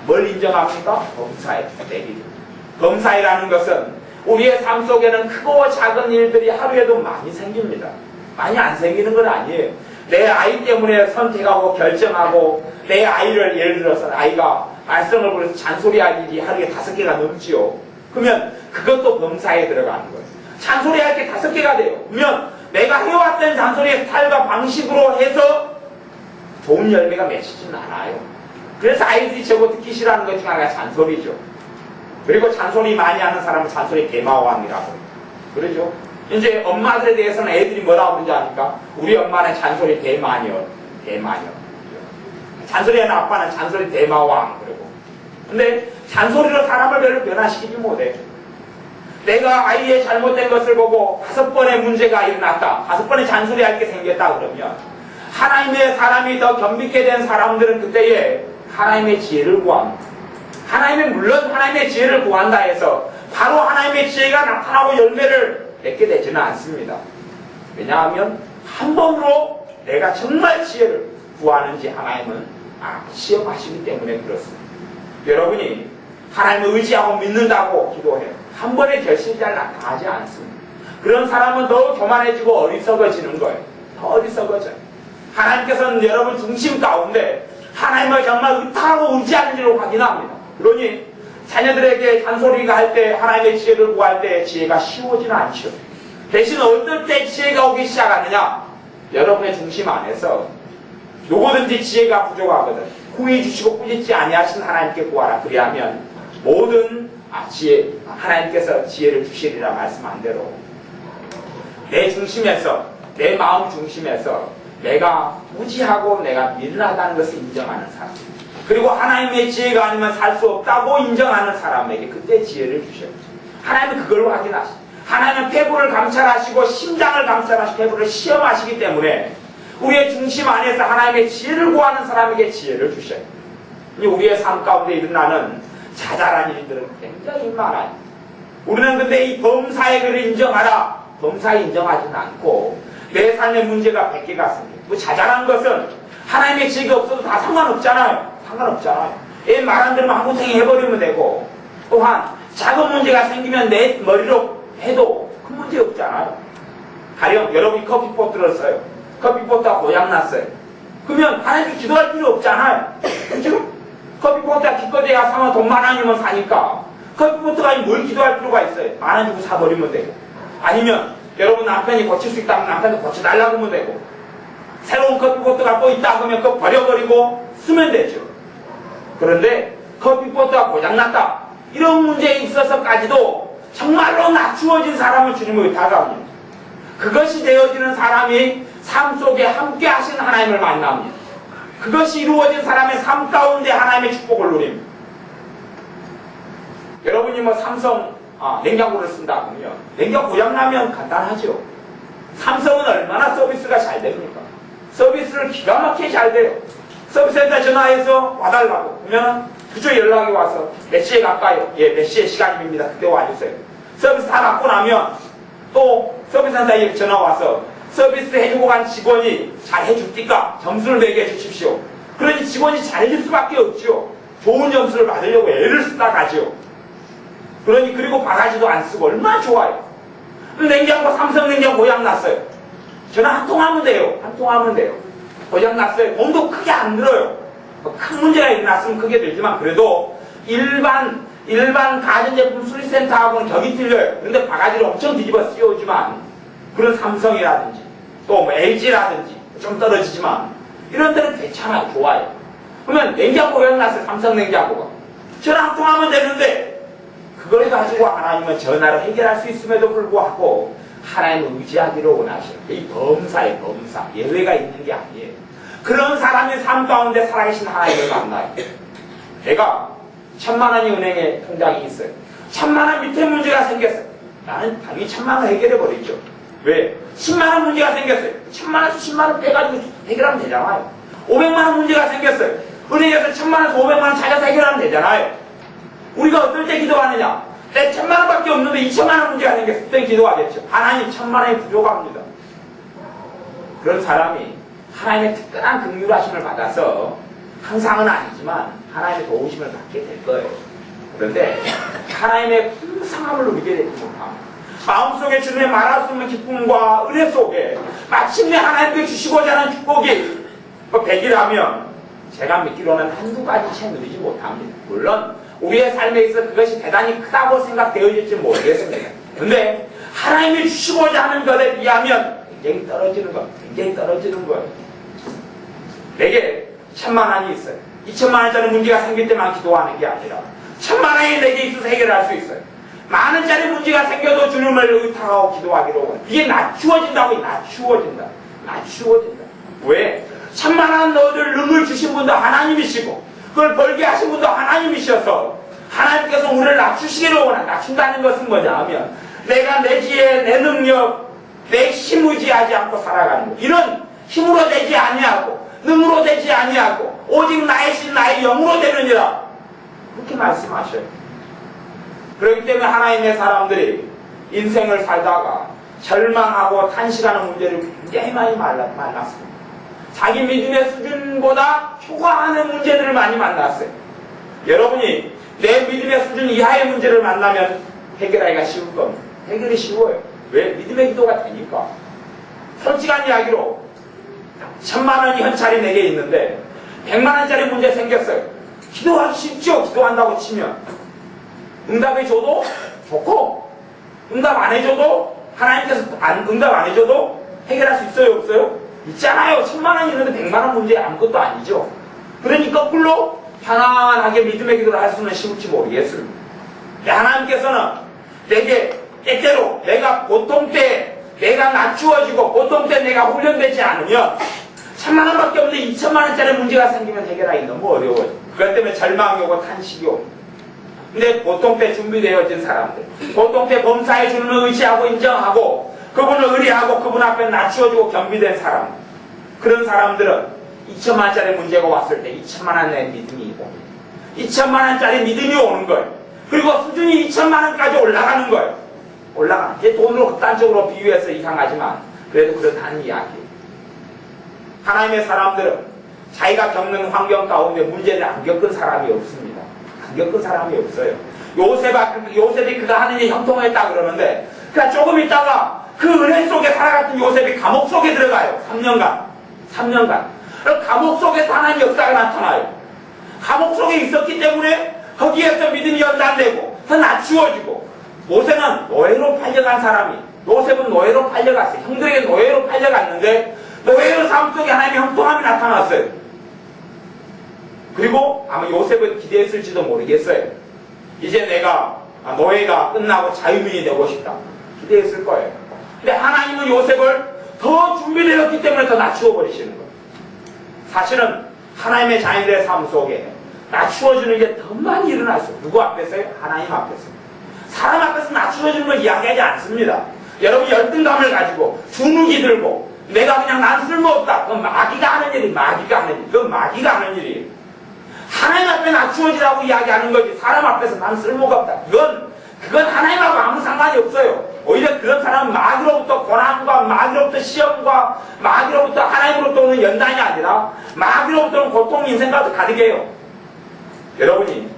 뭘 인정합니까? 범사에, 내 길. 범사이라는 것은 우리의 삶 속에는 크고 작은 일들이 하루에도 많이 생깁니다. 많이 안 생기는 건 아니에요. 내 아이 때문에 선택하고 결정하고 내 아이를 예를 들어서 아이가 말썽을 부려서 잔소리할 일이 하루에 5개가 넘지요. 그러면 그것도 범사에 들어가는 거예요. 잔소리할 게 5개가 돼요. 그러면 내가 해왔던 잔소리의 스타일과 방식으로 해서 좋은 열매가 맺히지는 않아요. 그래서 아이들이 저거 듣기 싫어하는 것 중에 하나가 잔소리죠. 그리고 잔소리 많이 하는 사람은 잔소리 대마왕이라고 그러죠. 이제 엄마들에 대해서는 애들이 뭐라고 그러는지 아니까 우리 엄마는 잔소리 대마녀. 잔소리하는 아빠는 잔소리 대마왕 그러고. 근데 잔소리로 사람을 별로 변화시키지 못해. 내가 아이의 잘못된 것을 보고 5번의 문제가 일어났다. 5번의 잔소리할 게 생겼다 그러면 하나님의 사람이 더 겸비게 된 사람들은 그때에 하나님의 지혜를 구합니다. 물론 하나님의 지혜를 구한다 해서 바로 하나님의 지혜가 나타나고 열매를 맺게 되지는 않습니다. 왜냐하면 한 번으로 내가 정말 지혜를 구하는지 하나님은 시험하시기 때문에 그렇습니다. 여러분이 하나님을 의지하고 믿는다고 기도해요. 한 번에 결심이 잘 나타나지 않습니다. 그런 사람은 더 교만해지고 어리석어지는 거예요. 더 어리석어져요. 하나님께서는 여러분 중심 가운데 하나님을 정말 의탁하고 의지하는지를 확인합니다. 그러니 자녀들에게 잔소리가 할 때 하나님의 지혜를 구할 때 지혜가 쉬워지는 않죠. 대신 어떨 때 지혜가 오기 시작하느냐? 여러분의 중심 안에서 누구든지 지혜가 부족하거든 후히 주시고 꾸짖지 아니하신 하나님께 구하라. 그리하면 모든 지혜, 하나님께서 지혜를 주시리라 말씀한 대로 내 중심에서, 내 마음 중심에서 내가 무지하고 내가 미련하다는 것을 인정하는 사람, 그리고 하나님의 지혜가 아니면 살 수 없다고 인정하는 사람에게 그때 지혜를 주셔요. 하나님은 그걸 확인하시죠. 하나님은 폐부를 감찰하시고 심장을 감찰하시고 폐부를 시험하시기 때문에 우리의 중심 안에서 하나님의 지혜를 구하는 사람에게 지혜를 주셔요. 우리의 삶 가운데 일어나는 자잘한 일들은 굉장히 많아요. 우리는 근데 이 범사의 그를 인정하라. 범사에 인정하지는 않고 내 삶의 문제가 100개가 생겨요. 그 자잘한 것은 하나님의 지혜가 없어도 다 상관없잖아요. 상관없잖아요. 말 안 들으면 한구탱이 해버리면 되고, 또한 작은 문제가 생기면 내 머리로 해도 큰 문제 없잖아요. 가령 여러분이 커피포트를 써요. 커피포트가 고장났어요. 그러면 하나님께 기도할 필요 없잖아요. 그죠? 커피포트가 기껏해야 사면 돈 10,000원이면 사니까 커피포트가 아니면 뭘 기도할 필요가 있어요. 10,000원 주고 사버리면 되고, 아니면 여러분 남편이 고칠 수 있다면 남편도 고쳐달라고 하면 되고, 새로운 커피포트가 또 있다 그러면 그거 버려버리고 쓰면 되죠. 그런데 커피포트가 고장났다 이런 문제에 있어서까지도 정말로 낮추어진 사람은 주님을 다가옵니다. 그것이 되어지는 사람이 삶 속에 함께 하신 하나님을 만납니다. 그것이 이루어진 사람의 삶 가운데 하나님의 축복을 누립니다. 여러분이 뭐 삼성 냉장고를 쓴다 그러면 냉장고 고장나면 간단하죠. 삼성은 얼마나 서비스가 잘 됩니까? 서비스를 기가 막히게 잘 돼요. 서비스센터 전화해서 와달라고 그러면 그쪽 연락이 와서 몇 시에 갈까요? 예, 몇 시에 시간입니다. 그때 와주세요. 서비스 다 받고 나면 또 서비스센터에 전화 와서 서비스 해주고 간 직원이 잘 해줍니까? 점수를 매겨 주십시오. 그러니 직원이 잘 해줄 수밖에 없죠. 좋은 점수를 받으려고 애를 쓰다 가죠. 그러니 그리고 바가지도 안 쓰고 얼마나 좋아요. 냉장고 삼성 냉장고 고장났어요. 전화 한 통 하면 돼요. 한 통 하면 돼요. 고장났어요. 돈도 크게 안 들어요. 큰 문제가 일어났으면 크게 들지만 그래도 일반 가전제품 수리센터하고는 격이 틀려요. 그런데 바가지를 엄청 뒤집어 씌우지만 그런 삼성이라든지 또 뭐 LG라든지 좀 떨어지지만 이런 데는 괜찮아요. 좋아요. 그러면 냉장고 고장났어요. 삼성 냉장고가. 전화 한 통 하면 되는데 그걸 가지고 하나님은 전화로 해결할 수 있음에도 불구하고 하나님을 의지하기를 원하셔요. 이 범사의 범사. 예외가 있는 게 아니에요. 그런 사람의 삶 가운데 살아계신 하나님을 만나요. 내가 1,000,000원이 은행에 통장이 있어요. 1,000,000원 밑에 문제가 생겼어요. 나는 당연히 1,000,000원 해결해버리죠. 왜? 10만원 문제가 생겼어요. 1,000,000원에서 10만원 빼가지고 해결하면 되잖아요. 500만원 문제가 생겼어요. 은행에서 1,000만원에서 500만원 찾아서 해결하면 되잖아요. 우리가 어떨 때 기도하느냐? 내 1,000만원밖에 없는데 2,000만원 문제가 생겼을 때 기도하겠죠. 하나님 1,000만원이 부족합니다. 그런 사람이 하나님의 특별한 긍휼하심을 받아서 항상은 아니지만 하나님의 도우심을 받게 될 거예요. 그런데 하나님의 풍성함을 누리게 되지 못합니다. 마음속에 주님의 말할 수 없는 기쁨과 은혜 속에 마침내 하나님께 주시고자 하는 축복이 100이라면 제가 믿기로는 한두 가지 채 누리지 못합니다. 물론 우리의 삶에 있어 그것이 대단히 크다고 생각되어질지 모르겠습니다. 근데 하나님이 주시고자 하는 것에 비하면 굉장히 떨어지는 것, 굉장히 떨어지는 거예요. 내게 1,000만원이 있어요. 2,000만원짜리 문제가 생길 때만 기도하는 게 아니라 1,000만원이 내게 있어서 해결할 수 있어요. 만원짜리 문제가 생겨도 주님을 의탁하고 기도하기로 원해요. 이게 낮추어진다고. 낮추어진다. 왜? 1,000만원 너희들 능을 주신 분도 하나님이시고 그걸 벌게 하신 분도 하나님이셔서 하나님께서 우리를 낮추시기를 원한다. 낮춘다는 것은 뭐냐 하면 내가 내 지혜, 내 능력, 내 힘 의지하지 않고 살아가는 것. 이런 힘으로 되지 아니하고 능으로 되지 아니하고 오직 나의 신 나의 영으로 되느니라. 그렇게 말씀하셔요. 그렇기 때문에 하나님의 사람들이 인생을 살다가 절망하고 탄식하는 문제를 굉장히 많이 만났습니다. 자기 믿음의 수준보다 초과하는 문제들을 많이 만났어요. 여러분이 내 믿음의 수준 이하의 문제를 만나면 해결하기가 쉬울 겁니다. 해결이 쉬워요. 왜? 믿음의 기도가 되니까. 솔직한 이야기로 1,000만원이 현찰이 내게 있는데 100만원짜리 문제 생겼어요. 기도하기 쉽죠. 기도한다고 치면 응답해 줘도 좋고 응답 안 해줘도 하나님께서 응답 안 해줘도 해결할 수 있어요? 없어요? 있잖아요. 1,000만원이 있는데 100만원 문제 아무것도 아니죠. 그러니 거꾸로 편안하게 믿음의 기도를 할 수는 쉬울지 모르겠습니다. 하나님께서는 내게 때때로 내가 보통 때 내가 낮추어지고 보통 때 내가 훈련되지 않으면 1,000만원밖에 없는데 2,000만원짜리 문제가 생기면 해결하기 너무 어려워요. 그것 때문에 절망이 오고 탄식이 옵니다. 근데 보통 때 준비되어진 사람들, 보통 때 범사의 주님을 의지하고 인정하고 그분을 의뢰하고 그분 앞에 낮추어주고 겸비된 사람, 그런 사람들은 2천만 원짜리 문제가 왔을 때 2천만 원의 믿음이 옵니다. 2천만 원짜리 믿음이 오는 거예요. 그리고 수준이 2천만 원까지 올라가는 거예요. 올라가는. 이게 돈으로 극단적으로 비유해서 이상하지만 그래도 그렇다는 이야기예요. 하나님의 사람들은 자기가 겪는 환경 가운데 문제를 안 겪은 사람이 없습니다. 안 겪은 사람이 없어요. 요셉이 그가 하는 일이 형통했다 그러는데, 그러니까 조금 있다가 그 은혜 속에 살아갔던 요셉이 감옥 속에 들어가요. 3년간. 감옥 속에서 하나님의 역사가 나타나요. 감옥 속에 있었기 때문에 거기에서 믿음이 연단되고 더 낮추어지고, 모세는 노예로 팔려간 사람이, 요셉은 노예로 팔려갔어요. 형들에게 노예로 팔려갔는데 노예의 삶 속에 하나님의 형통함이 나타났어요. 그리고 아마 요셉은 기대했을지도 모르겠어요. 이제 내가 노예가 끝나고 자유민이 되고 싶다. 기대했을 거예요. 근데 하나님은 요셉을 더 준비되었기 때문에 더 낮추어 버리시는 거예요. 사실은 하나님의 자녀들의 삶 속에 낮추어주는 게 더 많이 일어났어요. 누구 앞에서요? 하나님 앞에서. 사람 앞에서 낮추어주는 걸 이야기하지 않습니다. 여러분 열등감을 가지고 주눅이 들고 내가 그냥 난 쓸모없다. 그건 마귀가 하는 일이 그건 마귀가 하는 일이에요. 하나님 앞에 낮추어지라고 이야기하는 거지, 사람 앞에서 난 쓸모가 없다. 그건 하나님하고 아무 상관이 없어요. 오히려 그런 사람은 마귀로부터 고난과 마귀로부터 시험과 마귀로부터 하나님으로부터 오는 연단이 아니라 마귀로부터는 고통 인생과 가득해요. 여러분이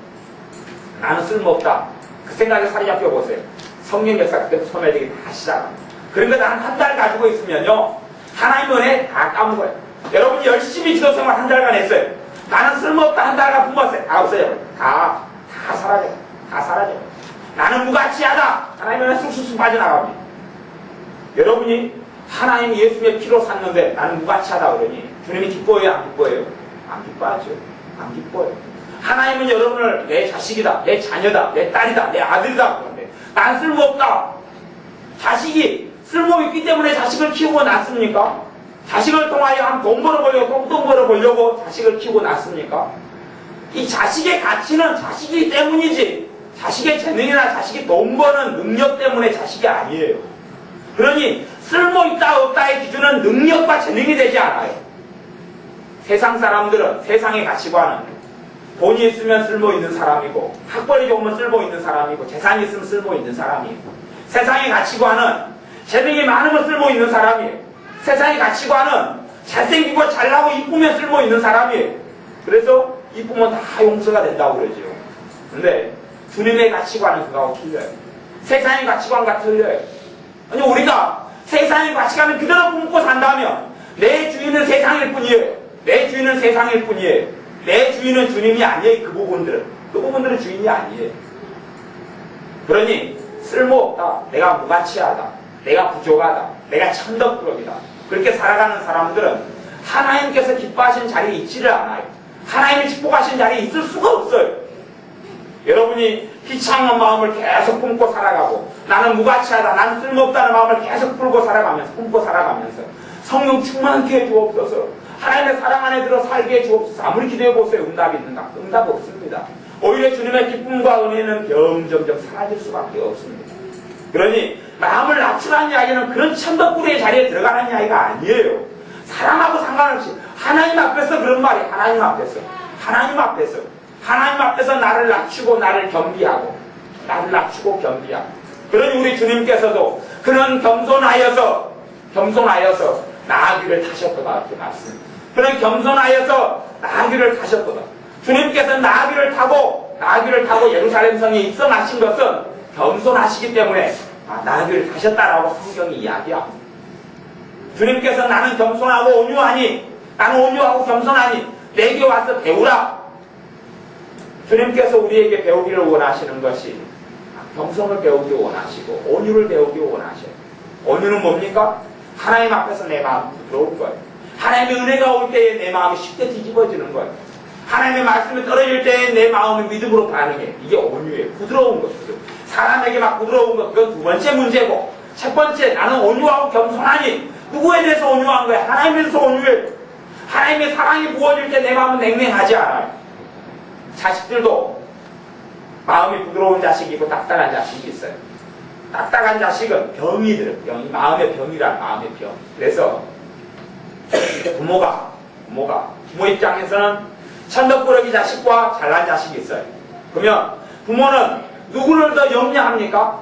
나는 쓸모없다 그 생각에 사로잡혀 보세요. 성령 역사 그때부터 소멸되기 다 시작합니다. 그러니까 나는 한 달 가지고 있으면요 하나님 은혜 다 까먹어요. 여러분이 열심히 기도생활 한 달간 했어요. 나는 쓸모없다 한 달간 품었어요. 다 없어요. 다 사라져요. 나는 무가치하다. 하나님은 쑥쑥쑥 빠져나갑니다. 여러분이 하나님이 예수의 피로 샀는데 나는 무가치하다 그러니 주님이 기뻐해요? 안 기뻐해요? 안 기뻐하죠. 안 기뻐요. 하나님은 여러분을 내 자식이다, 내 자녀다, 내 딸이다, 내 아들이다 그러는데 난 쓸모없다. 자식이 쓸모있기 때문에 자식을 키우고 낳습니까? 자식을 통하여 한 돈 벌어보려고, 똥 벌어보려고 자식을 키우고 낳습니까? 이 자식의 가치는 자식이기 때문이지, 자식의 재능이나 자식이 돈 버는 능력 때문에 자식이 아니에요. 그러니 쓸모있다 없다의 기준은 능력과 재능이 되지 않아요. 세상 사람들은 세상의 가치관은 돈이 있으면 쓸모있는 사람이고, 학벌이 좋으면 쓸모있는 사람이고, 재산이 있으면 쓸모있는 사람이에요. 세상의 가치관은 재능이 많으면 쓸모있는 사람이에요. 세상의 가치관은 잘생기고 잘나고 이쁘면 쓸모있는 사람이에요. 그래서 이쁘면 다 용서가 된다고 그러죠. 근데 주님의 가치관은 그거하고 틀려요. 세상의 가치관과 틀려요. 아니 우리가 세상의 가치관을 그대로 품고 산다면 내 주인은 세상일 뿐이에요. 내 주인은 세상일 뿐이에요. 내 주인은 주님이 아니에요. 그 부분들은 주인이 아니에요. 그러니 쓸모없다, 내가 무가치하다, 내가 부족하다, 내가 천덕꾸러기다, 그렇게 살아가는 사람들은 하나님께서 기뻐하시는 자리에 있지를 않아요. 하나님이 축복하시는 자리에 있을 수가 없어요. 여러분이 비참한 마음을 계속 품고 살아가고 나는 무가치하다, 나는 쓸모없다는 마음을 계속 품고 살아가면서 성령 충만케 해주옵소서, 하나님의 사랑 안에 들어 살게 해주옵소서. 아무리 기도해보세요. 응답이 있는가? 응답 없습니다. 오히려 주님의 기쁨과 은혜는 점점점 사라질 수밖에 없습니다. 그러니 마음을 낮추라는 이야기는 그런 천덕꾸러기의 자리에 들어가는 이야기가 아니에요. 사람하고 상관없이 하나님 앞에서 그런 말이, 하나님 앞에서 나를 낮추고 나를 겸비하고 그러니 우리 주님께서도 그런 겸손하여서 나아귀를 타셨도다 이렇게 말씀입니다. 그런 겸손하여서 나아귀를 타셨도다. 주님께서 나아귀를 타고 예루살렘 성에 입성하신 것은 겸손하시기 때문에 나아귀를 타셨다라고 성경이 이야기합니다. 주님께서 나는 겸손하고 온유하니, 나는 온유하고 겸손하니 내게 와서 배우라. 주님께서 우리에게 배우기를 원하시는 것이 겸손을 배우기 원하시고 온유를 배우기 원하셔요. 온유는 뭡니까? 하나님 앞에서 내 마음이 부드러운 거예요. 하나님의 은혜가 올 때에 내 마음이 쉽게 뒤집어지는 거예요. 하나님의 말씀이 떨어질 때에 내 마음이 믿음으로 반응해. 이게 온유예요. 부드러운 것이죠. 사람에게 막 부드러운 것, 그건 두 번째 문제고, 첫 번째, 나는 온유하고 겸손하니. 누구에 대해서 온유한 거야? 하나님에 대해서 온유해요. 하나님의 사랑이 부어질 때 내 마음은 냉랭하지 않아요. 자식들도 마음이 부드러운 자식이 있고 딱딱한 자식이 있어요. 딱딱한 자식은 병이 들어요. 병이 마음의 병이란 마음의 병. 그래서 부모 입장에서는 천덕꾸러기 자식과 잘난 자식이 있어요. 그러면 부모는 누구를 더 염려합니까?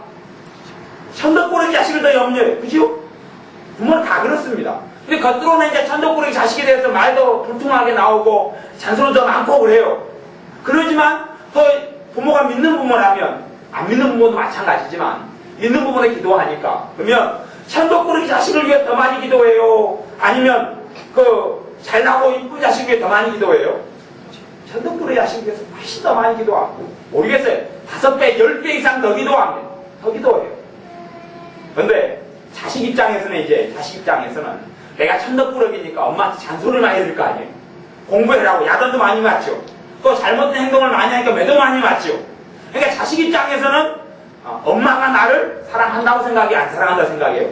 천덕꾸러기 자식을 더 염려해요. 그죠? 부모는 다 그렇습니다. 근데 겉으로는 이제 천덕꾸러기 자식에 대해서 말도 불통하게 나오고 잔소리도 더 많고 그래요. 그러지만 더 부모가 믿는 부모라면, 안 믿는 부모도 마찬가지지만 믿는 부모는 기도하니까, 그러면 천덕꾸러기 자식을 위해 더 많이 기도해요? 아니면 잘나고 이쁜 자식을 위해 더 많이 기도해요? 천덕꾸러기 자식을 위해서 훨씬 더 많이 기도하고, 모르겠어요. 5배, 10배 이상 더 기도합니다. 더 기도해요. 그런데 자식 입장에서는 내가 천덕꾸러기니까 엄마한테 잔소리를 많이 들을 거 아니에요. 공부해라고 야단도 많이 맞죠. 또 잘못된 행동을 많이 하니까 매도 많이 맞죠. 그러니까 자식 입장에서는 엄마가 나를 사랑한다고 생각해요? 안 사랑한다고 생각해요?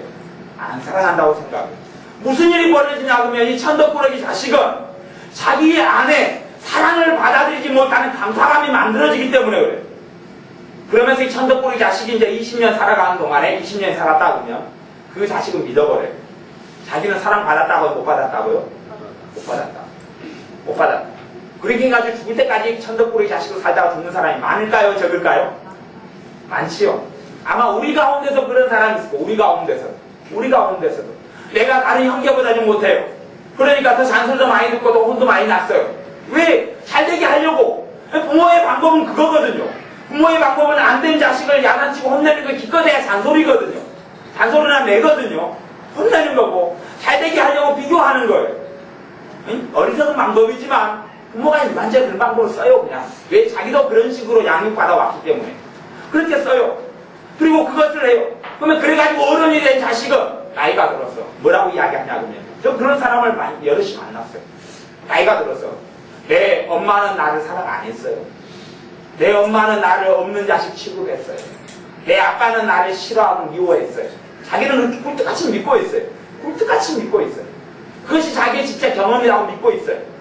안 사랑한다고 생각해요. 무슨 일이 벌어지냐 그러면 이 천덕꾸러기 자식은 자기 안에 사랑을 받아들이지 못하는 감사감이 만들어지기 때문에 그래요. 그러면서 이 천덕꾸러기 자식이 이제 20년 살아가는 동안에 20년 살았다 그러면 그 자식은 믿어버려요. 자기는 사랑받았다고요? 못 받았다고요? 못 받았다. 그렇게 해가지고 죽을 때까지 천덕꾸러기 자식으로 살다가 죽는 사람이 많을까요? 적을까요? 많지요. 아마 우리 가운데서 그런 사람이 있을 거예요. 우리 가운데서도. 내가 다른 형제보다 좀 못해요. 그러니까 더 잔소리도 많이 듣고 또 혼도 많이 났어요. 왜? 잘되게 하려고. 부모의 방법은 그거거든요. 부모의 방법은 안 된 자식을 야단치고 혼내는 거 기껏해야 잔소리거든요. 잔소리나 내거든요. 혼내는 거고 잘되게 하려고 비교하는 거예요. 응? 어리석은 방법이지만 부모가 일반적으로 그런 방법을 써요. 그냥. 왜? 자기도 그런 식으로 양육받아 왔기 때문에 그렇게 써요. 그리고 그것을 해요. 그러면 그래가지고 어른이 된 자식은 나이가 들어서 뭐라고 이야기하냐 그러면, 저 그런 사람을 여럿이 만났어요. 나이가 들어서 내 엄마는 나를 사랑 안 했어요. 내 엄마는 나를 없는 자식 취급했어요. 내 아빠는 나를 싫어하고 미워했어요. 자기는 그렇게 꿀떡같이 믿고 있어요. 그것이 자기의 진짜 경험이라고 믿고 있어요.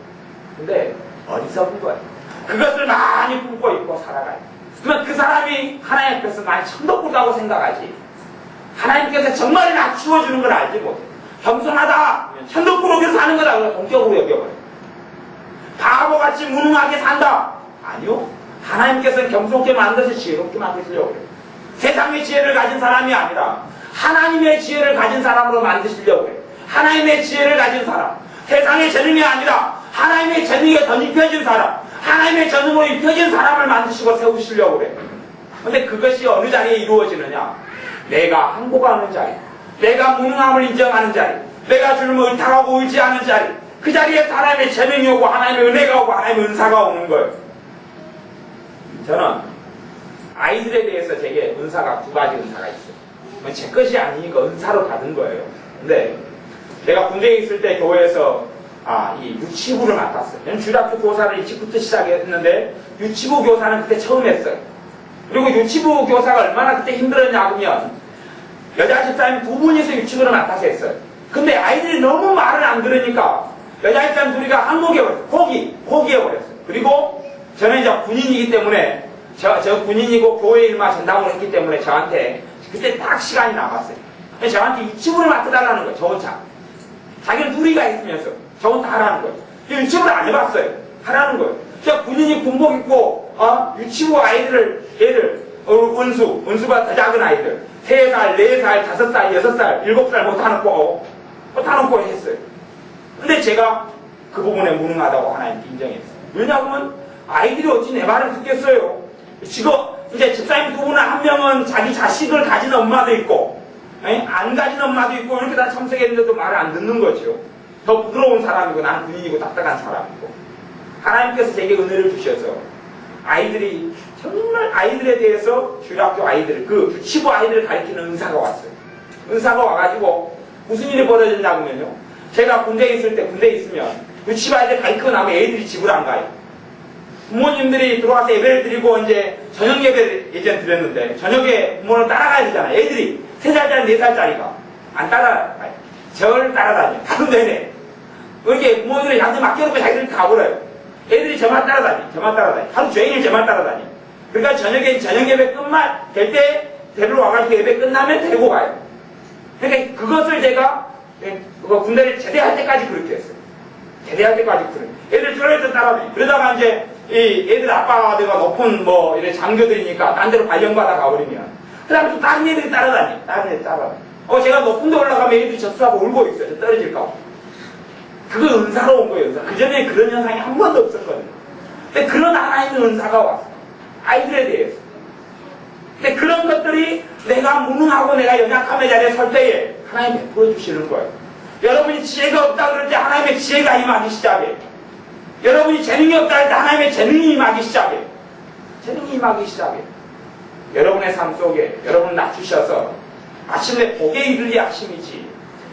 근데 어리석은 거예요. 그것을 많이 품고 있고 살아가요. 그러면 그 사람이 하나님 앞에서 많이 천덕꾸다고 생각하지, 하나님께서 정말 낮추어주는 걸 알지 못해. 겸손하다, 천덕꾸러기로 사는 거다, 그걸 동격으로 여겨버려요. 바보같이 무능하게 산다. 아니요. 하나님께서는 겸손케 만드셔 지혜롭게 만드시려고 해요. 세상의 지혜를 가진 사람이 아니라 하나님의 지혜를 가진 사람으로 만드시려고 해요. 하나님의 지혜를 가진 사람, 세상의 재능이 아니라 하나님의 재능에 더 입혀진 사람, 하나님의 재능으로 입혀진 사람을 만드시고 세우시려고 그래요. 근데 그것이 어느 자리에 이루어지느냐? 내가 항복하는 자리, 내가 무능함을 인정하는 자리, 내가 주님을 의탁하고 의지하는 자리, 그 자리에 하나님의 재능이 오고 하나님의 은혜가 오고 하나님의 은사가 오는 거예요. 저는 아이들에 대해서 제게 은사가 2가지 은사가 있어요. 제 것이 아니니까 은사로 받은 거예요. 근데 제가 군대에 있을 때 교회에서 이 유치부를 맡았어요. 저는 중학교 교사를 일찍부터 시작했는데 유치부 교사는 그때 처음 했어요. 그리고 유치부 교사가 얼마나 그때 힘들었냐 하면 여자 집사님 2분이서 유치부를 맡아서 했어요. 근데 아이들이 너무 말을 안 들으니까 여자 집사님 2이가 항복해버렸어요. 포기해버렸어요. 그리고 저는 이제 군인이기 때문에 저 군인이고 교회 일마 전담을 했기 때문에 저한테 그때 딱 시간이 남았어요. 저한테 유치부를 맡아달라는 거예요. 저 혼자. 자기는 2이가 있으면서 저 혼자 하라는 거예요. 유치부를 안 해봤어요. 하라는 거예요. 제가 군인이 군복 입고 유치부 애들 은수가 더 작은 아이들 3살, 4살, 5살, 6살, 7살 못하놓고 했어요. 근데 제가 그 부분에 무능하다고 하나님께 인정했어요. 왜냐하면 아이들이 어찌 내 말을 듣겠어요. 지금 이제 집사님 2분은 한 명은 자기 자식을 가진 엄마도 있고 안 가진 엄마도 있고 이렇게 다 참석했는데도 말을 안 듣는 거죠. 더 부드러운 사람이고 나는 군인이고 딱딱한 사람이고 하나님께서 제게 은혜를 주셔서 아이들이 정말 아이들에 대해서 주일학교 아이들 그 유치부 아이들을 가르치는 은사가 왔어요. 은사가 와가지고 무슨 일이 벌어졌냐면요. 제가 군대에 있으면 유치부 아이들 가르치고 나면 애들이 집을 안 가요. 부모님들이 들어와서 예배를 드리고 이제 저녁 예배를 예전에 드렸는데 저녁에 부모를 따라가야 되잖아요. 애들이 3살짜리 4살짜리가 안 따라가요. 저를 따라다녀요. 가도 내내. 이렇게 부모들이 나한테 맡겨놓고 자기들이 가버려요. 애들이 저만 따라다니. 하루 종일 저만 따라다니. 그러니까 저녁에 저녁 예배 끝만 될 때 데리러 와가지고 예배 끝나면 데리고 가요. 그러니까 그것을 제가 군대를 제대할 때까지 그렇게 했어요. 제대할 때까지 그래. 애들 저래서 따라다니. 그러다가 이제 이 애들 아빠가 내가 높은 이래 장교들이니까 딴 데로 발령받아 가버리면 그 다음에 또 다른 애들이 따라다니. 제가 높은 데 올라가면 애들이 젖수하고 울고 있어요. 저 떨어질까 봐. 그거 은사로 온 거예요, 은사. 그전에 그런 현상이 한 번도 없었거든요. 근데 그런 하나님의 은사가 왔어요. 아이들에 대해서. 근데 그런 것들이 내가 무능하고 내가 연약함의 자리에 설 때에 하나님 베풀어 주시는 거예요. 여러분이 지혜가 없다 그럴 때 하나님의 지혜가 임하기 시작해요. 여러분이 재능이 없다 할 때 하나님의 재능이 임하기 시작해요. 여러분의 삶 속에 여러분을 낮추셔서 마침내 복에 이르리 하심이지.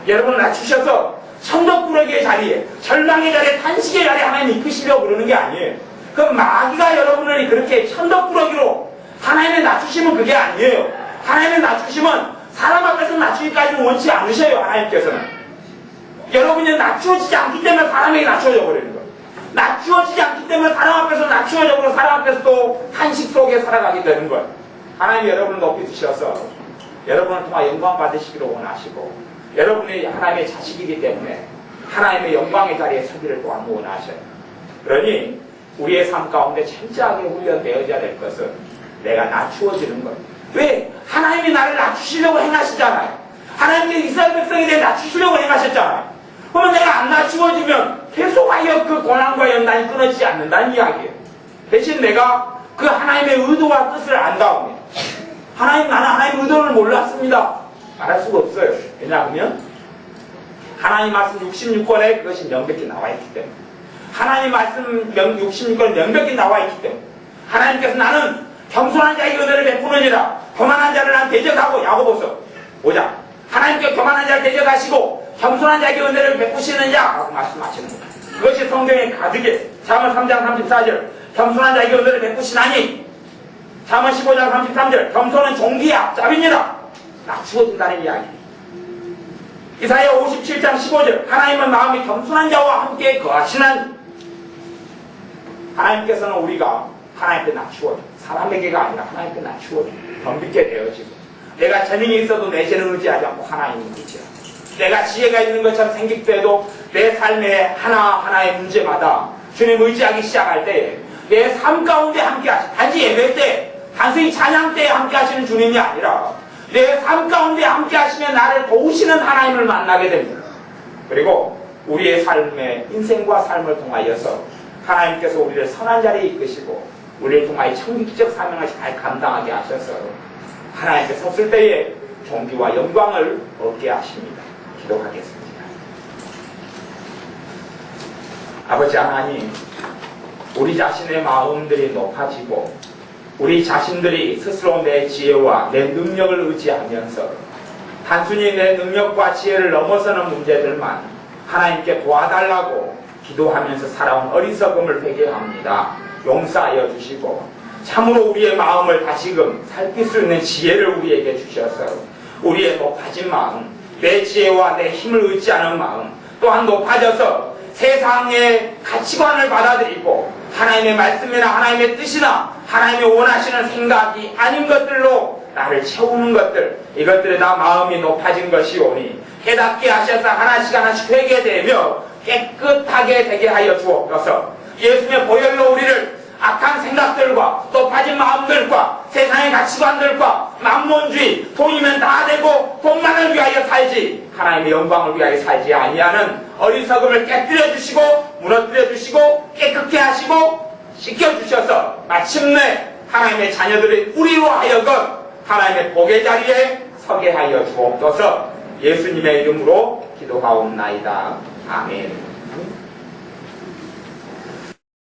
여러분을 낮추셔서 천덕꾸러기의 자리에, 절망의 자리에, 탄식의 자리에 하나님 이끄시려고 그러는 게 아니에요. 그 마귀가 여러분을 그렇게 천덕꾸러기로 하나님의 낮추심은 그게 아니에요. 하나님의 낮추심은 사람 앞에서 낮추기까지는 원치 않으셔요. 하나님께서는. 여러분이 낮추어지지 않기 때문에 사람에게 낮추어져 버리는 거예요. 낮추어지지 않기 때문에 사람 앞에서 낮추어져 버리고 사람 앞에서 또 탄식 속에 살아가게 되는 거예요. 하나님이 여러분을 높이 드셔서 여러분을 통해 영광 받으시기를 원하시고 여러분이 하나님의 자식이기 때문에 하나님의 영광의 자리에 서기를 또한 원하셔요. 그러니 우리의 삶 가운데 철저하게 훈련되어져야 될 것은 내가 낮추어지는 거예요. 왜? 하나님이 나를 낮추시려고 행하시잖아요. 하나님께 이스라엘 백성에 대해 낮추시려고 행하셨잖아요. 그러면 내가 안 낮추어지면 계속하여 그 고난과 연단이 끊어지지 않는다는 이야기예요. 대신 내가 그 하나님의 의도와 뜻을 안 다음에 나는 하나님의 의도를 몰랐습니다. 말할 수가 없어요. 왜냐하면 하나님 말씀 66권에 그것이 명백히 나와 있기 때문에 하나님 말씀 66권에 명백히 나와 있기 때문에 하나님께서 나는 겸손한 자에게 은혜를 베푸느니라 교만한 자를 난 대적하고 야고보서 5장 하나님께 교만한 자를 대적하시고 겸손한 자에게 은혜를 베푸시느냐 라고 말씀하시는 겁니다. 그것이 성경의 가득이에요. 잠언 3장 34절 겸손한 자에게 은혜를 베푸시나니 잠언 15장 33절 겸손은 종기의 앞잡이니라 낮추어진다는 이야기. 이사야 57장 15절 하나님은 마음이 겸손한 자와 함께 거하시나니 하나님께서는 우리가 하나님께 낮추어져 사람에게가 아니라 하나님께 낮추어져 덤비게 되어지고 내가 재능이 있어도 내 재능을 의지하지 않고 하나님을 의지하고 내가 지혜가 있는 것처럼 생각돼도 내 삶의 하나하나의 문제마다 주님 의지하기 시작할 때 내 삶 가운데 함께 하시 단지 예배 때 단순히 찬양 때에 함께 하시는 주님이 아니라 내 삶 가운데 함께 하시며 나를 도우시는 하나님을 만나게 됩니다. 그리고 우리의 삶의 인생과 삶을 통하여서 하나님께서 우리를 선한 자리에 이끄시고 우리를 통하여 청기적 사명을 잘 감당하게 하셔서 하나님께 섰을 때에 존귀와 영광을 얻게 하십니다. 기도하겠습니다. 아버지 하나님, 우리 자신의 마음들이 높아지고 우리 자신들이 스스로 내 지혜와 내 능력을 의지하면서 단순히 내 능력과 지혜를 넘어서는 문제들만 하나님께 도와달라고 기도하면서 살아온 어리석음을 회개합니다. 용서하여 주시고 참으로 우리의 마음을 다시금 살필 수 있는 지혜를 우리에게 주셔서 우리의 높아진 마음, 내 지혜와 내 힘을 의지하는 마음 또한 높아져서 세상의 가치관을 받아들이고 하나님의 말씀이나 하나님의 뜻이나 하나님이 원하시는 생각이 아닌 것들로 나를 채우는 것들, 이것들에 다 마음이 높아진 것이오니 깨닫게 하셔서 하나씩 하나씩 회개되며 깨끗하게 되게 하여 주옵소서. 예수님의 보혈로 우리를 악한 생각들과 높아진 마음들과 세상의 가치관들과 만몬주의, 돈이면 다 되고 돈만을 위하여 살지 하나님의 영광을 위하여 살지 아니하는 어리석음을 깨뜨려 주시고 무너뜨려 주시고 깨끗게 하시고 씻겨주셔서 마침내 하나님의 자녀들의 우리로 하여금 하나님의 복의 자리에 서게 하여 주옵소서. 예수님의 이름으로 기도하옵나이다. 아멘.